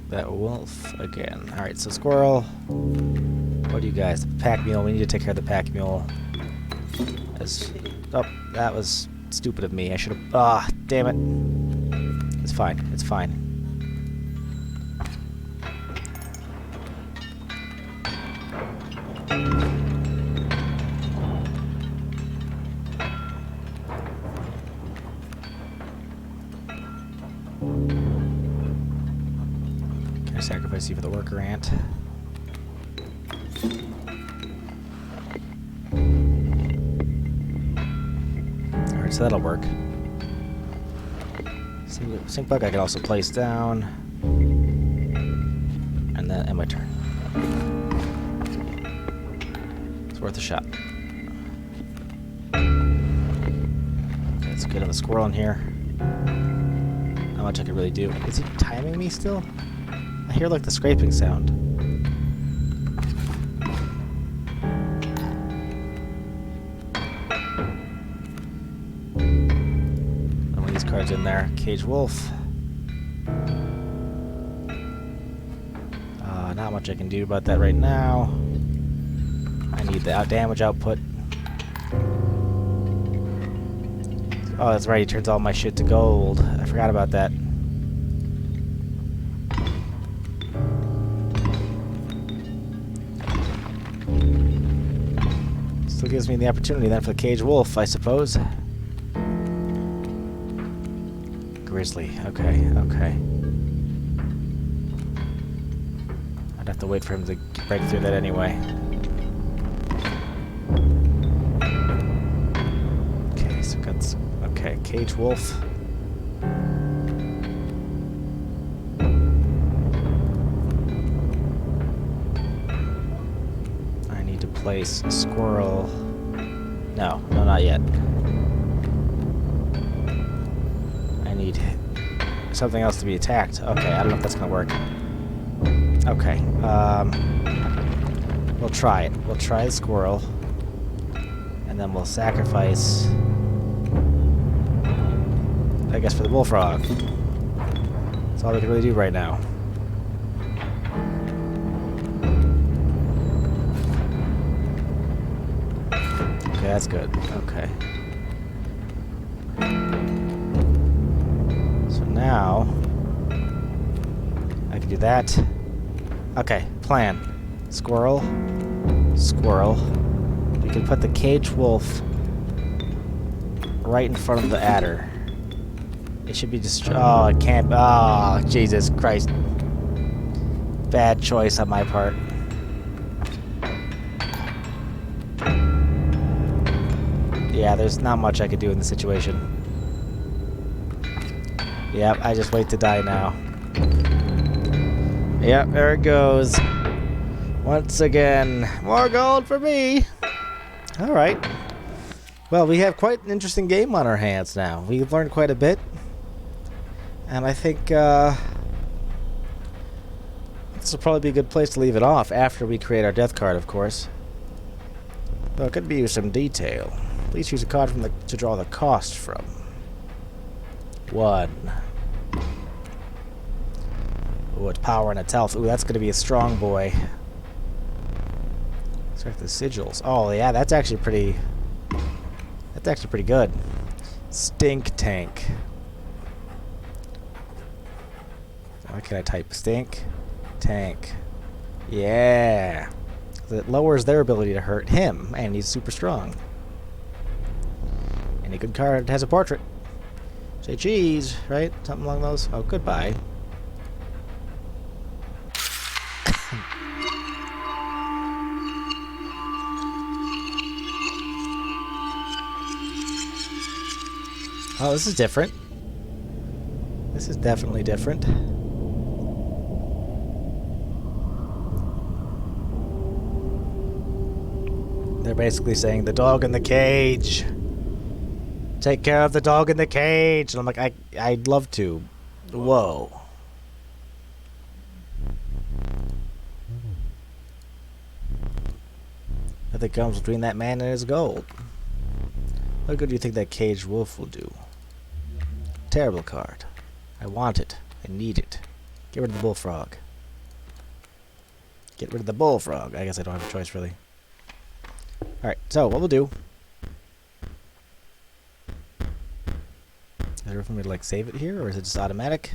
S1: That wolf again. Alright, so squirrel. What do you guys? The pack mule. We need to take care of the pack mule. Oh, that was stupid of me. I should have... Ah, damn it. It's fine. It's fine. Can I sacrifice you for the worker ant? Alright, so that'll work. Sink bug I can also place down. And then end my turn. It's worth a shot. Okay, let's get a squirrel in here. Not much I can really do. Is he timing me still? I hear like the scraping sound. One of these cards in there. Cage Wolf. Not much I can do about that right now. I need the damage output. Oh, that's right, he turns all my shit to gold. I forgot about that. Still gives me the opportunity then for the Cage Wolf, I suppose. Grizzly, okay, okay. I'd have to wait for him to break through that anyway. Okay, so got... Okay, Cage Wolf. I need to place a squirrel. No, not yet. I need something else to be attacked. Okay, I don't know if that's gonna work. Okay, we'll try it. We'll try the squirrel, and then we'll sacrifice I guess, for the bullfrog. That's all we can really do right now. Okay, that's good. Okay. So now I can do that. Okay, plan. Squirrel. Squirrel. We can put the cage wolf right in front of the adder. It should be just. Oh, it can't. Oh, Jesus Christ. Bad choice on my part. Yeah, there's not much I could do in this situation. Yep, I just wait to die now. Yep, there it goes. Once again, more gold for me. Alright. Well, we have quite an interesting game on our hands now. We've learned quite a bit. And I think this will probably be a good place to leave it off after we create our death card, of course. Though it could be with some detail. Please choose a card from to draw the cost from. 1. Ooh, it's power and its health. Ooh, that's going to be a strong boy. Start the sigils. Oh, yeah, that's actually pretty... That's actually pretty good. Stink tank. What can I type? Stink tank. Yeah. It lowers their ability to hurt him, and he's super strong. Any good card has a portrait. Say cheese, right? Something along those. Oh, goodbye. Oh, this is different. This is definitely different. They're basically saying the dog in the cage. Take care of the dog in the cage. And I'm like, I'd love to. Whoa. Nothing comes between that man and his gold. What good do you think that caged wolf will do? Terrible card. I want it. I need it. Get rid of the bullfrog. Get rid of the bullfrog. I guess I don't have a choice, really. Alright, so what we'll do... Is there for me to, like, save it here, or is it just automatic?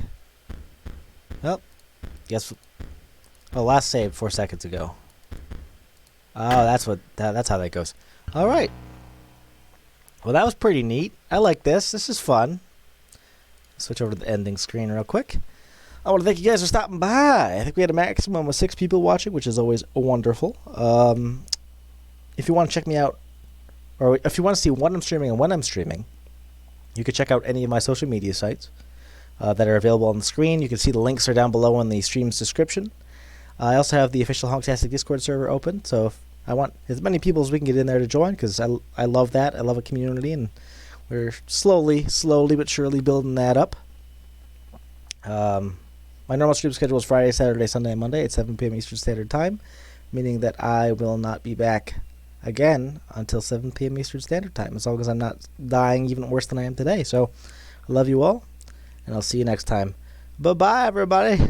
S1: Well, guess... Oh, last save 4 seconds ago. Oh, that's what... That's how that goes. Alright. Well, that was pretty neat. I like this. This is fun. Switch over to the ending screen real quick. I want to thank you guys for stopping by. I think we had a maximum of 6 people watching, which is always wonderful. If you want to check me out, or if you want to see what I'm streaming and when I'm streaming, you can check out any of my social media sites that are available on the screen. You can see the links are down below in the stream's description. I also have the official Honktastic Discord server open, so if I want as many people as we can get in there to join, because I love that. I love a community, and we're slowly but surely building that up. My normal stream schedule is Friday, Saturday, Sunday, and Monday at 7 p.m. Eastern Standard Time, meaning that I will not be back again until 7 p.m. Eastern Standard Time, as long as I'm not dying even worse than I am today. So, I love you all, and I'll see you next time. Bye-bye, everybody.